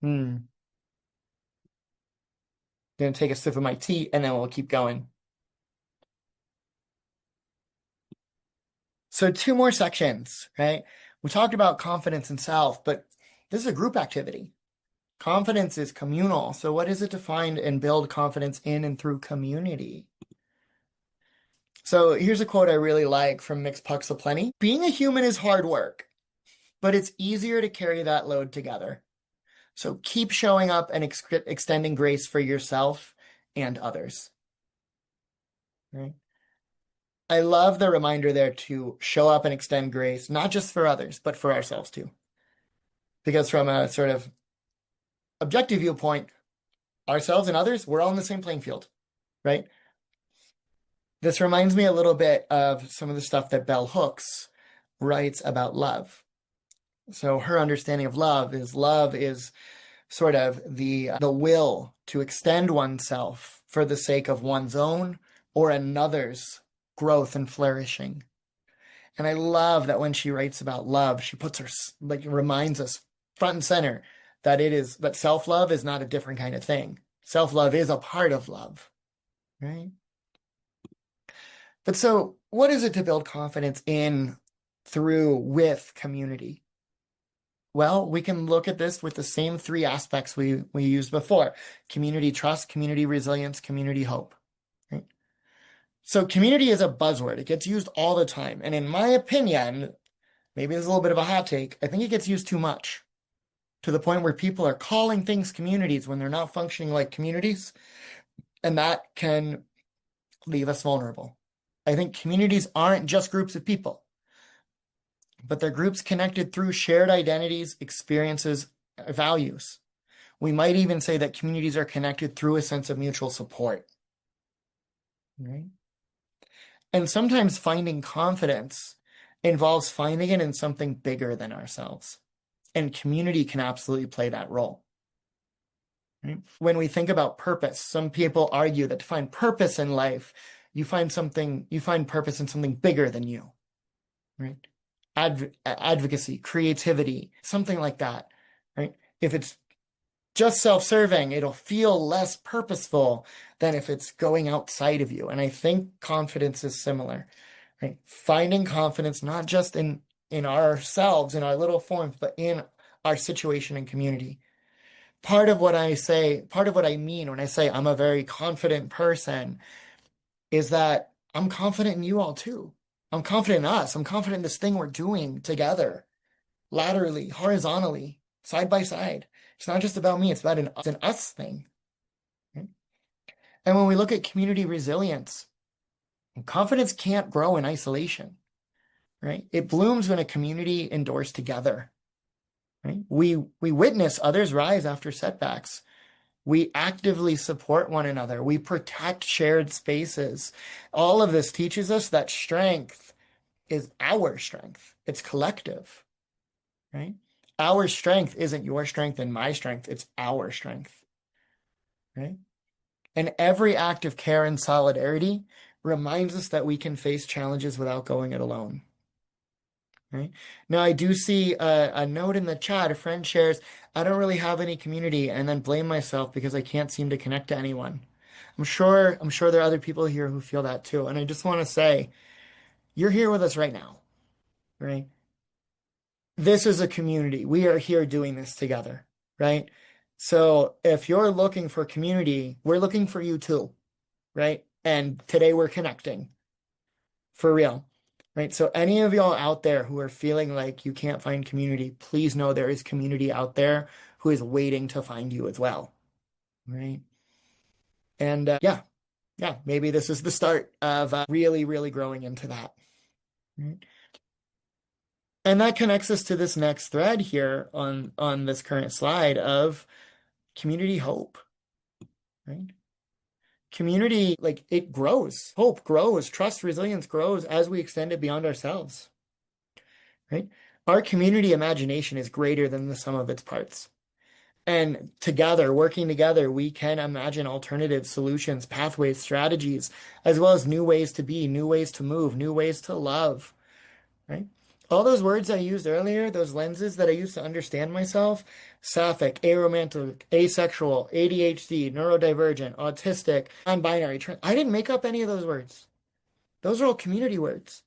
Hmm. Gonna take a sip of my tea and then we'll keep going. So two more sections, right? We talked about confidence and self, but this is a group activity. Confidence is communal. So what is it to find and build confidence in and through community? So here's a quote I really like from Mix Puxaplenty. Being a human is hard work, but it's easier to carry that load together. So keep showing up and extending grace for yourself and others. Right? I love the reminder there to show up and extend grace, not just for others, but for ourselves too. Because from a sort of objective viewpoint, ourselves and others, we're all in the same playing field, right? This reminds me a little bit of some of the stuff that Bell Hooks writes about love. So her understanding of love is sort of the will to extend oneself for the sake of one's own or another's growth and flourishing. And I love that when she writes about love, she puts her like reminds us front and center that self-love is not a different kind of thing. Self-love is a part of love, right? But so what is it to build confidence in through with community? Well, we can look at this with the same three aspects we used before: community trust, community resilience, community hope. Right? So community is a buzzword. It gets used all the time. And in my opinion, maybe there's a little bit of a hot take, I think it gets used too much to the point where people are calling things communities when they're not functioning like communities. And that can leave us vulnerable. I think communities aren't just groups of people, but they're groups connected through shared identities, experiences, values. We might even say that communities are connected through a sense of mutual support, right? And sometimes finding confidence involves finding it in something bigger than ourselves. And community can absolutely play that role. Right? When we think about purpose, some people argue that to find purpose in life, you find purpose in something bigger than you, right? Advocacy, creativity, something like that, right? If it's just self-serving, it'll feel less purposeful than if it's going outside of you. And I think confidence is similar, right? Finding confidence not just in ourselves, in our little forms, but in our situation and community. Part of what I mean when I say I'm a very confident person is that I'm confident in you all too. I'm confident in us. I'm confident in this thing we're doing together, laterally, horizontally, side by side. It's not just about me, it's about an us thing. Right? And when we look at community resilience, confidence can't grow in isolation, right? It blooms when a community endures together, right? We witness others rise after setbacks. We actively support one another. We protect shared spaces. All of this teaches us that strength is our strength. It's collective, right? Our strength isn't your strength and my strength. It's our strength, right? And every act of care and solidarity reminds us that we can face challenges without going it alone. Right? Now, I do see a note in the chat. A friend shares, I don't really have any community, and then blame myself because I can't seem to connect to anyone. I'm sure there are other people here who feel that too. And I just want to say, you're here with us right now, right? this is a community. We are here doing this together, right? So if you're looking for community, we're looking for you too, right? And today we're connecting for real, right? So any of y'all out there who are feeling like you can't find community, please know there is community out there who is waiting to find you as well, right? And yeah, yeah, maybe this is the start of really, really growing into that. Right? And that connects us to this next thread here on this current slide of community hope, right? Community, like it grows, hope grows, trust, resilience grows as we extend it beyond ourselves, right? Our community imagination is greater than the sum of its parts. And together, working together, we can imagine alternative solutions, pathways, strategies, as well as new ways to be, new ways to move, new ways to love, right? All those words I used earlier, those lenses that I used to understand myself, sapphic, aromantic, asexual, ADHD, neurodivergent, autistic, non-binary, I didn't make up any of those words. Those are all community words.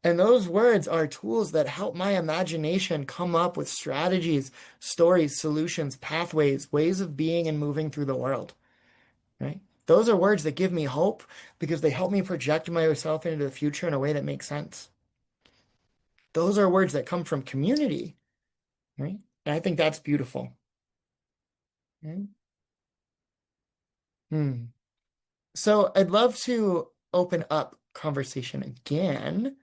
And those words are tools that help my imagination come up with strategies, stories, solutions, pathways, ways of being and moving through the world, right? Those are words that give me hope because they help me project myself into the future in a way that makes sense. Those are words that come from community, right? And I think that's beautiful. Right? Hmm. So I'd love to open up conversation again.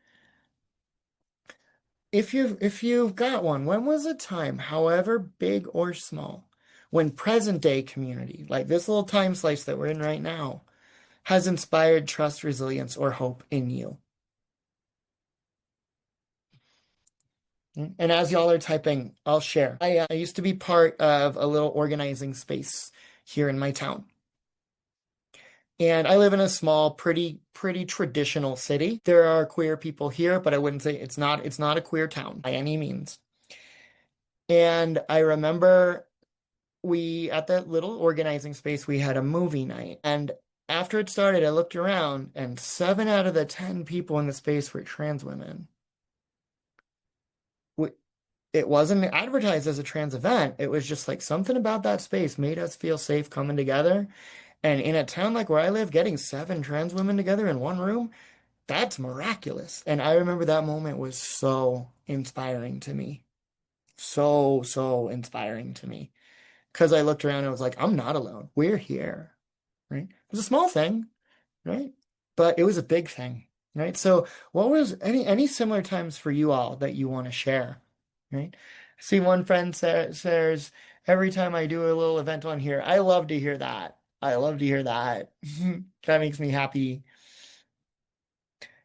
If you've got one, when was a time, however big or small, when present day community, like this little time slice that we're in right now, has inspired trust, resilience, or hope in you? And as y'all are typing, I'll share. I used to be part of a little organizing space here in my town. And I live in a small, pretty traditional city. There are queer people here, but I wouldn't say it's not a queer town by any means. And I remember we at that little organizing space we had a movie night. And after it started, I looked around and 7 out of the 10 people in the space were trans women. It wasn't advertised as a trans event. It was just like something about that space made us feel safe coming together. And in a town like where I live, getting 7 trans women together in one room, that's miraculous. And I remember that moment was so inspiring to me. So, so inspiring to me. Because I looked around and I was like, I'm not alone. We're here, right? It was a small thing, right? But it was a big thing, right? So what was any similar times for you all that you want to share, right? See, one friend says, every time I do a little event on here, I love to hear that. I love to hear that. That makes me happy.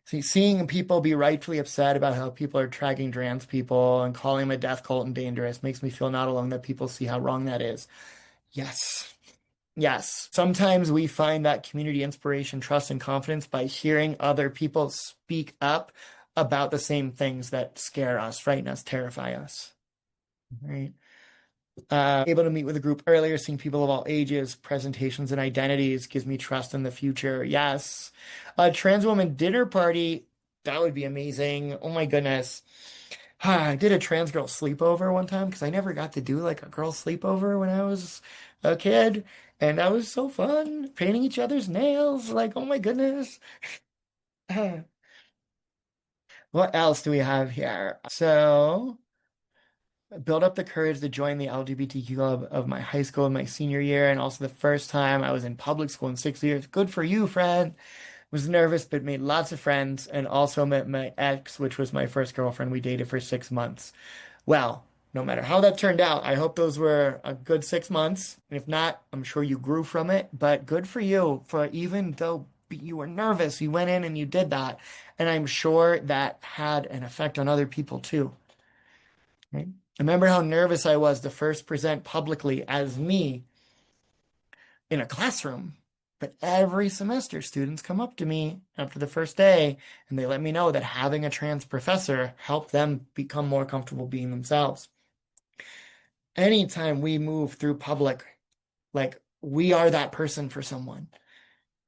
See, seeing people be rightfully upset about how people are tracking trans people and calling them a death cult and dangerous makes me feel not alone that people see how wrong that is. Yes. Yes. Sometimes we find that community inspiration, trust, and confidence by hearing other people speak up about the same things that scare us, frighten us, terrify us. Right? Able to meet with a group earlier, seeing people of all ages, presentations, and identities gives me trust in the future. Yes. A trans woman dinner party, that would be amazing. Oh my goodness. I did a trans girl sleepover one time because I never got to do like a girl sleepover when I was a kid. And that was so fun, painting each other's nails. Like, oh my goodness. What else do we have here? So, build up the courage to join the LGBTQ club of my high school in my senior year, and also the first time I was in public school in 6 years. Good for you, friend. Was nervous, but made lots of friends, and also met my ex, which was my first girlfriend. We dated for 6 months. Well, no matter how that turned out, I hope those were a good 6 months. And if not, I'm sure you grew from it. But good for you for even though you were nervous, you went in and you did that. And I'm sure that had an effect on other people too. Right? I remember how nervous I was to first present publicly as me in a classroom. But every semester, students come up to me after the first day and they let me know that having a trans professor helped them become more comfortable being themselves. Anytime we move through public, like we are that person for someone,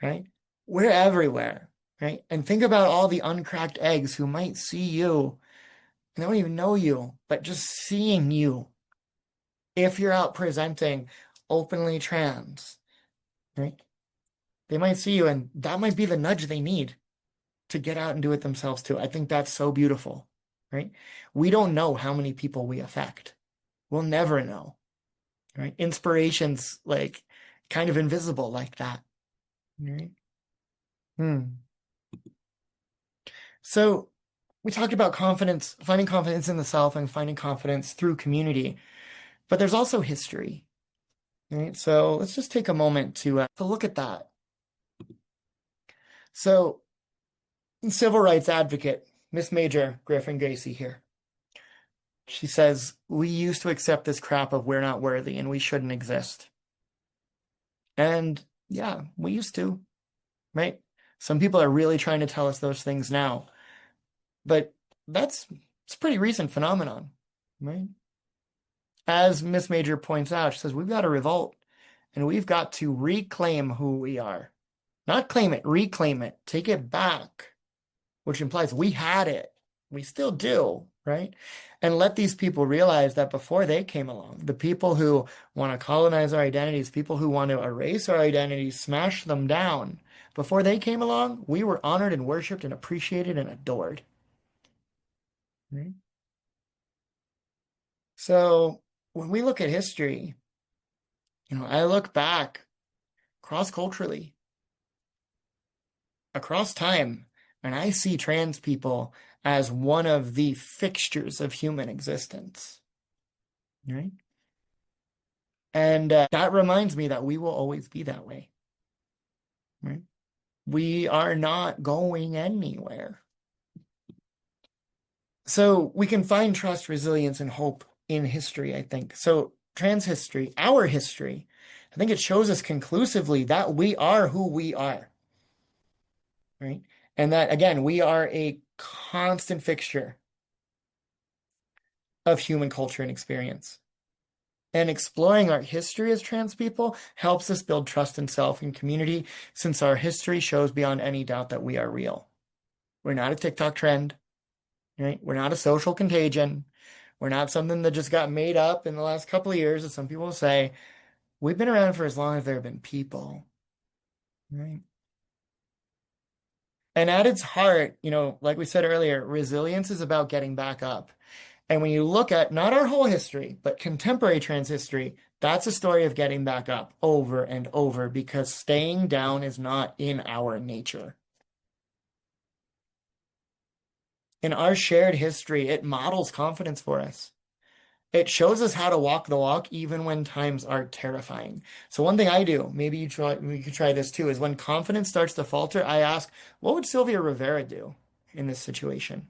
right? We're everywhere, right? And think about all the uncracked eggs who might see you and they don't even know you, but just seeing you, if you're out presenting openly trans, right? They might see you, and that might be the nudge they need to get out and do it themselves too. I think that's so beautiful, right? We don't know how many people we affect. We'll never know, right? Inspiration's like kind of invisible like that, right? Hmm. So we talked about confidence, finding confidence in the self and finding confidence through community, but there's also history, right? So let's just take a moment to look at that. So civil rights advocate, Miss Major Griffin Gracie here. She says, we used to accept this crap of we're not worthy and we shouldn't exist. And yeah, we used to, right? Some people are really trying to tell us those things now, but that's it's a pretty recent phenomenon, right? As Miss Major points out, she says we've got to revolt and we've got to reclaim who we are. Not claim it, reclaim it, take it back, which implies we had it. We still do, right? And let these people realize that before they came along, the people who want to colonize our identities, people who want to erase our identities, smash them down, before they came along, we were honored and worshiped and appreciated and adored. Right? So when we look at history, I look back cross-culturally, across time, and I see trans people as one of the fixtures of human existence. Right? And that reminds me that we will always be that way, right? We are not going anywhere. So we can find trust, resilience, and hope in history, I think. So trans history, our history, I think it shows us conclusively that we are who we are, right? And that, again, we are a constant fixture of human culture and experience. And exploring our history as trans people helps us build trust in self and community, since our history shows beyond any doubt that we are real. We're not a TikTok trend, right? We're not a social contagion. We're not something that just got made up in the last couple of years, as some people say. We've been around for as long as there have been people, right? And at its heart, like we said earlier, resilience is about getting back up. And when you look at not our whole history, but contemporary trans history, that's a story of getting back up over and over because staying down is not in our nature. In our shared history, it models confidence for us. It shows us how to walk the walk even when times are terrifying. So one thing I do, maybe we could try this too, is when confidence starts to falter, I ask, what would Sylvia Rivera do in this situation?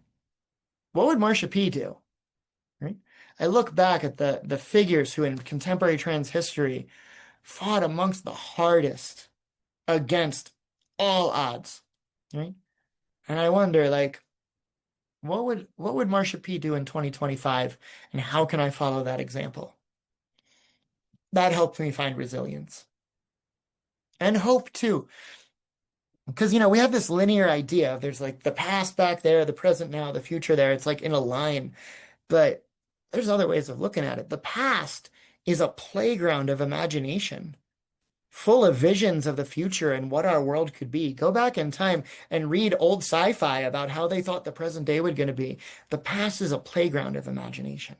What would Marsha P do? Right? I look back at the figures who in contemporary trans history fought amongst the hardest against all odds, right? And I wonder, like, what would Marsha P do in 2025, and how can I follow that example? That helped me find resilience and hope too. Because, we have this linear idea. There's like the past back there, the present now, the future there. It's like in a line. But there's other ways of looking at it. The past is a playground of imagination, full of visions of the future and what our world could be. Go back in time and read old sci-fi about how they thought the present day would going to be. The past is a playground of imagination.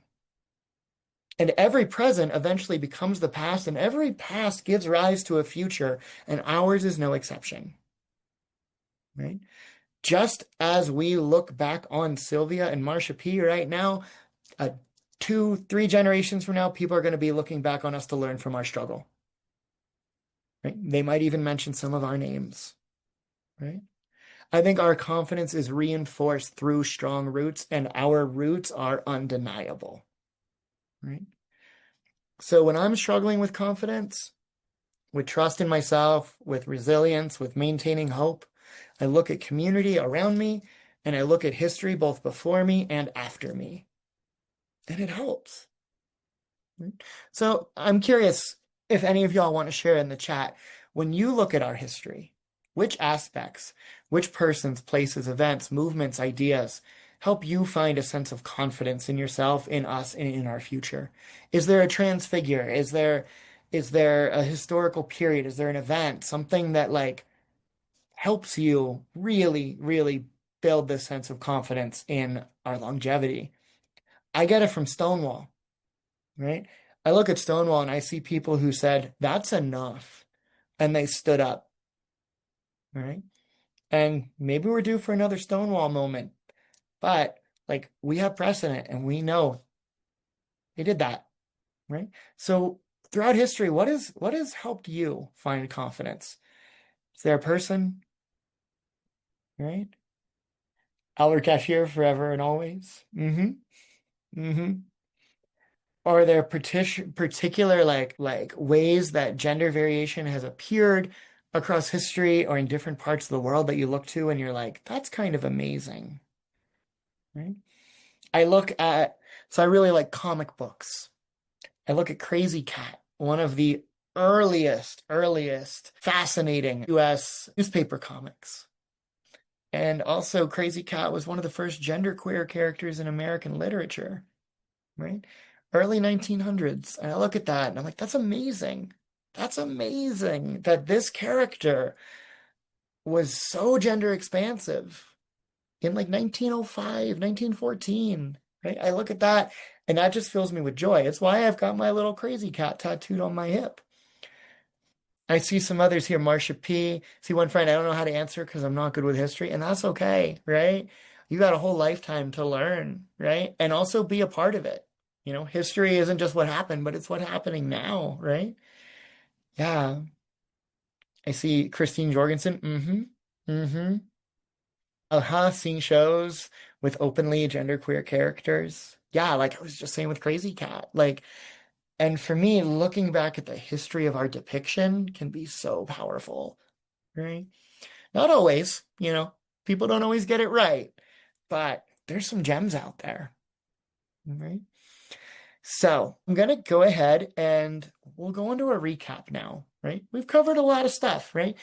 And every present eventually becomes the past, and every past gives rise to a future, and ours is no exception, right? Just as we look back on Sylvia and Marsha P right now, 2, 3 generations from now, people are going to be looking back on us to learn from our struggle, right? They might even mention some of our names, right? I think our confidence is reinforced through strong roots, and our roots are undeniable, right? So when I'm struggling with confidence, with trust in myself, with resilience, with maintaining hope, I look at community around me and I look at history both before me and after me. And it helps. So I'm curious if any of y'all want to share in the chat, when you look at our history, which aspects, which persons, places, events, movements, ideas help you find a sense of confidence in yourself, in us, and in our future? Is there a trans figure? Is there a historical period? Is there an event? Something that like helps you really, really build this sense of confidence in our longevity. I get it from Stonewall, right? I look at Stonewall and I see people who said, that's enough. And they stood up, right? And maybe we're due for another Stonewall moment, but like we have precedent and we know they did that, right? So throughout history, what has helped you find confidence? Is there a person, right? Albert Cashier forever and always. Mm-hmm. Are there particular like ways that gender variation has appeared across history or in different parts of the world that you look to and you're like, that's kind of amazing, right? I look at, so I really like comic books. I look at Crazy Cat, one of the earliest fascinating US newspaper comics. And also Crazy Cat was one of the first genderqueer characters in American literature, right? Early 1900s. And I look at that and I'm like, that's amazing. That's amazing that this character was so gender expansive in like 1905, 1914, right? I look at that and that just fills me with joy. It's why I've got my little crazy cat tattooed on my hip. I see some others here, Marcia P. See one friend, I don't know how to answer because I'm not good with history, and that's okay, right? You got a whole lifetime to learn, right? And also be a part of it. History isn't just what happened, but it's what's happening now, right? Yeah. I see Christine Jorgensen. Mm-hmm. Seeing shows with openly genderqueer characters. Yeah, like I was just saying with Crazy Cat. Like, and for me, looking back at the history of our depiction can be so powerful, right? Not always, people don't always get it right, but there's some gems out there, right? So I'm going to go ahead and we'll go into a recap now, right? We've covered a lot of stuff, right?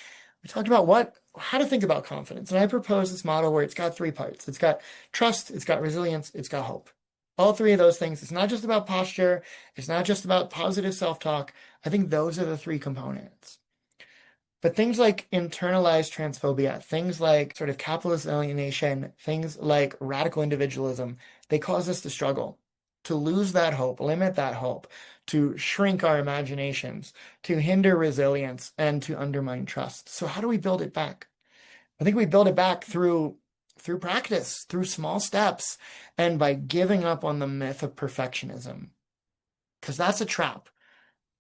We talked about how to think about confidence. And I propose this model where it's got three parts. It's got trust, it's got resilience, it's got hope. All three of those things. It's not just about posture. It's not just about positive self-talk. I think those are the three components. But things like internalized transphobia, things like sort of capitalist alienation, things like radical individualism, they cause us to struggle, to lose that hope, limit that hope, to shrink our imaginations, to hinder resilience, and to undermine trust. So how do we build it back? I think we build it back through practice, through small steps, and by giving up on the myth of perfectionism. Because that's a trap.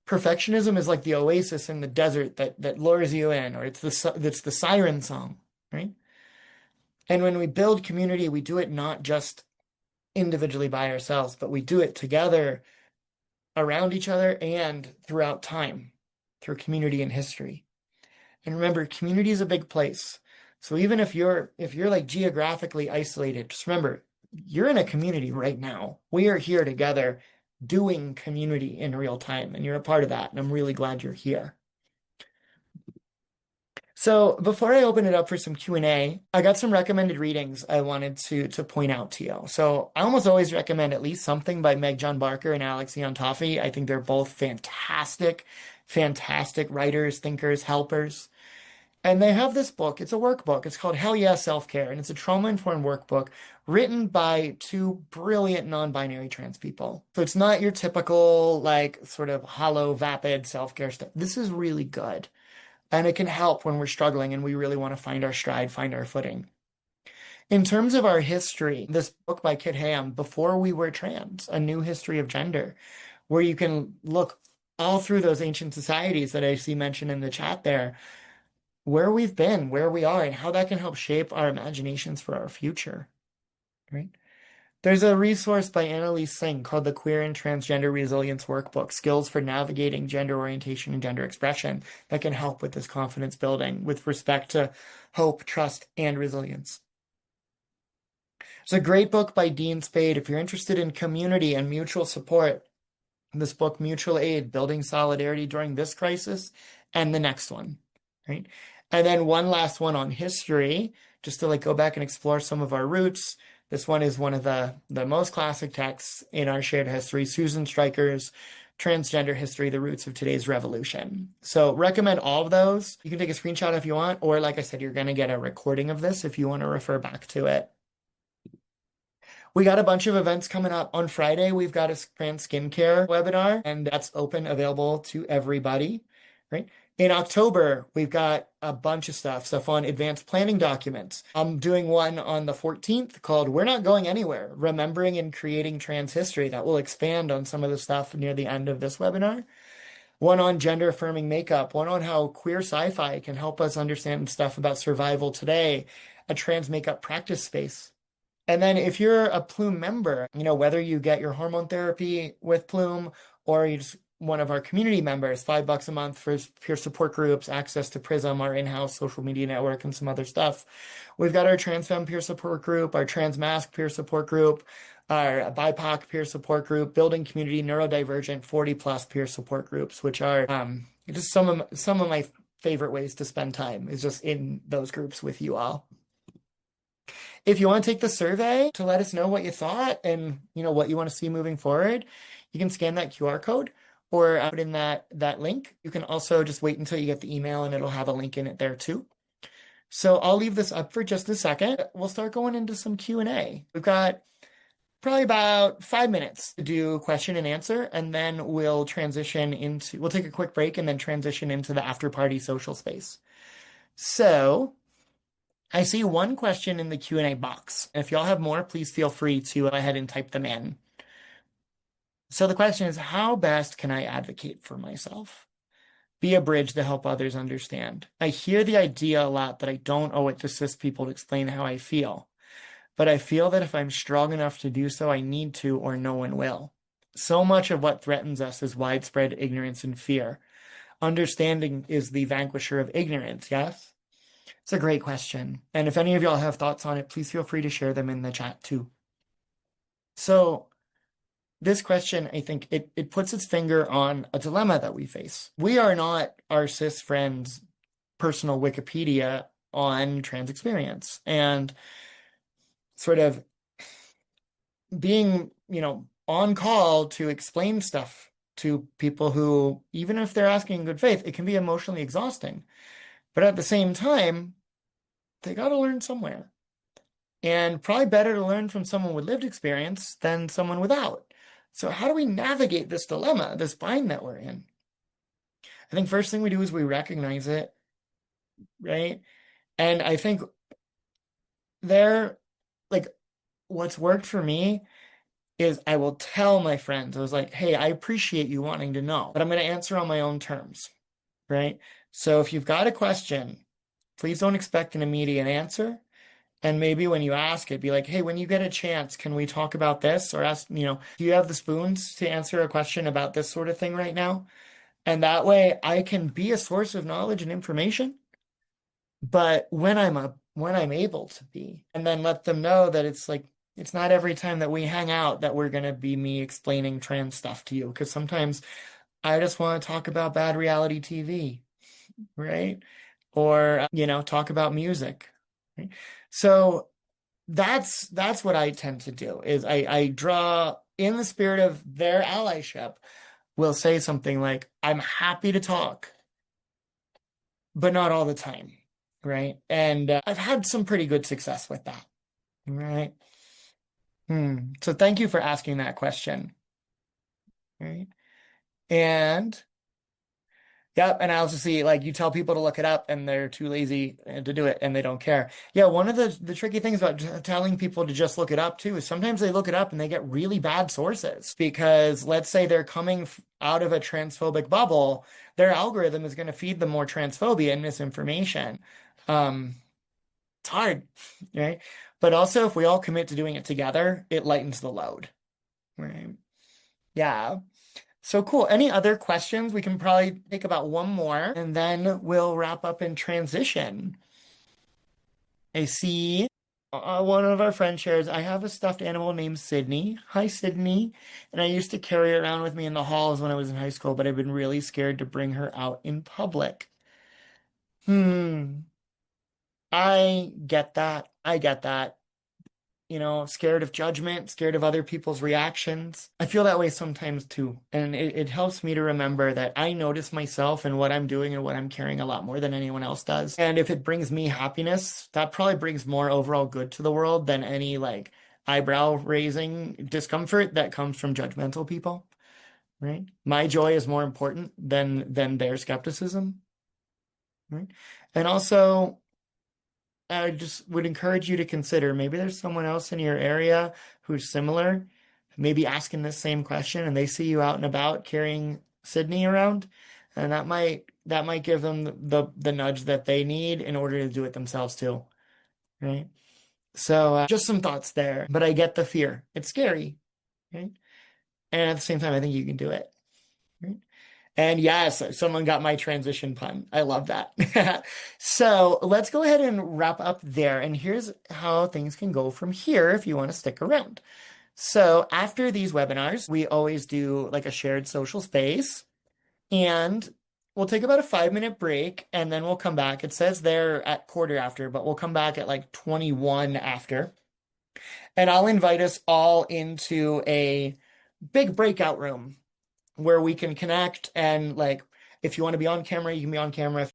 Perfectionism is like the oasis in the desert that lures you in, or it's the siren song, right? And when we build community, we do it not just individually by ourselves, but we do it together around each other and throughout time, through community and history. And remember, community is a big place. So even if you're like geographically isolated, just remember, you're in a community right now. We are here together doing community in real time, and you're a part of that. And I'm really glad you're here. So before I open it up for some Q&A, I got some recommended readings I wanted to point out to you. So I almost always recommend at least something by Meg John Barker and Alex Toffey. I think they're both fantastic, fantastic writers, thinkers, helpers. And they have this book. It's a workbook. It's called Hell Yeah, Self-Care. And it's a trauma-informed workbook written by two brilliant non-binary trans people. So it's not your typical, like, sort of hollow, vapid self-care stuff. This is really good. And it can help when we're struggling and we really want to find our stride, find our footing. In terms of our history, this book by Kit Ham, Before We Were Trans, A New History of Gender, where you can look all through those ancient societies that I see mentioned in the chat there, where we've been, where we are, and how that can help shape our imaginations for our future, right? There's a resource by Annalise Singh called the Queer and Transgender Resilience Workbook, Skills for Navigating Gender Orientation and Gender Expression, that can help with this confidence building with respect to hope, trust, and resilience. It's a great book by Dean Spade. If you're interested in community and mutual support, this book, Mutual Aid, Building Solidarity During This Crisis and the next one, right? And then one last one on history, just to like go back and explore some of our roots. This one is one of the most classic texts in our shared history, Susan Stryker's Transgender History, The Roots of Today's Revolution. So recommend all of those. You can take a screenshot if you want, or like I said, you're going to get a recording of this if you want to refer back to it. We got a bunch of events coming up. On Friday, we've got a trans skincare webinar, and that's open, available to everybody, right? In October, we've got a bunch of stuff on advanced planning documents. I'm doing one on the 14th called We're Not Going Anywhere, Remembering and Creating Trans History, that will expand on some of the stuff near the end of this webinar. One on gender-affirming makeup, one on how queer sci-fi can help us understand stuff about survival today, a trans makeup practice space. And then if you're a Plume member, whether you get your hormone therapy with Plume or you're just one of our community members, $5 a month for peer support groups, access to Prism, our in-house social media network, and some other stuff. We've got our trans femme peer support group, our trans masc peer support group, our BIPOC peer support group, building community neurodivergent 40 plus peer support groups, which are just some of my favorite ways to spend time is just in those groups with you all. If you want to take the survey to let us know what you thought and what you want to see moving forward, you can scan that QR code or put in that link. You can also just wait until you get the email and it'll have a link in it there too. So I'll leave this up for just a second. We'll start going into some Q&A. We've got probably about 5 minutes to do question and answer, and then we'll take a quick break and then transition into the after party social space. So I see one question in the Q&A box. If y'all have more, please feel free to go ahead and type them in. So the question is, how best can I advocate for myself? Be a bridge to help others understand. I hear the idea a lot that I don't owe it to cis people to explain how I feel. But I feel that if I'm strong enough to do so, I need to, or no one will. So much of what threatens us is widespread ignorance and fear. Understanding is the vanquisher of ignorance, yes? It's a great question. And if any of y'all have thoughts on it, please feel free to share them in the chat too. So this question, I think it puts its finger on a dilemma that we face. We are not our cis friends' personal Wikipedia on trans experience. And sort of being, on call to explain stuff to people who, even if they're asking in good faith, it can be emotionally exhausting. But at the same time, they got to learn somewhere. And probably better to learn from someone with lived experience than someone without. So how do we navigate this dilemma, this bind that we're in? I think first thing we do is we recognize it, right? And I think what's worked for me is I will tell my friends, I was like, hey, I appreciate you wanting to know, but I'm going to answer on my own terms, right? So if you've got a question, please don't expect an immediate answer. And maybe when you ask it, be like, hey, when you get a chance, can we talk about this? Or ask, do you have the spoons to answer a question about this sort of thing right now? And that way I can be a source of knowledge and information, but when I'm able to be, and then let them know that it's not every time that we hang out that we're going to be me explaining trans stuff to you. Because sometimes I just want to talk about bad reality TV, right? Or, talk about music. Right? So that's what I tend to do is I draw in the spirit of their allyship, will say something like, I'm happy to talk, but not all the time. Right. And I've had some pretty good success with that. Right. So thank you for asking that question. Right. And yep, and I also see you tell people to look it up and they're too lazy to do it and they don't care. Yeah, one of the tricky things about telling people to just look it up too is sometimes they look it up and they get really bad sources because let's say they're coming out of a transphobic bubble, their algorithm is going to feed them more transphobia and misinformation. It's hard, right? But also if we all commit to doing it together, it lightens the load, right? Yeah. So cool. Any other questions? We can probably take about one more and then we'll wrap up and transition. I see one of our friends shares, I have a stuffed animal named Sydney. Hi, Sydney. And I used to carry her around with me in the halls when I was in high school, but I've been really scared to bring her out in public. I get that. I get that. scared of judgment, scared of other people's reactions. I feel that way sometimes too. And it helps me to remember that I notice myself and what I'm doing and what I'm carrying a lot more than anyone else does. And if it brings me happiness, that probably brings more overall good to the world than any like eyebrow raising discomfort that comes from judgmental people, right? My joy is more important than their skepticism, right? And also, I just would encourage you to consider maybe there's someone else in your area who's similar, maybe asking this same question, and they see you out and about carrying Sydney around, and that might give them the nudge that they need in order to do it themselves too, right? So just some thoughts there, but I get the fear. It's scary, right? And at the same time, I think you can do it, right? And yes, someone got my transition pun. I love that. So let's go ahead and wrap up there. And here's how things can go from here if you want to stick around. So after these webinars, we always do like a shared social space, and we'll take about a 5-minute break and then we'll come back. It says there at quarter after, but we'll come back at like 21 after. And I'll invite us all into a big breakout room where we can connect, and like if you want to be on camera, you can be on camera. If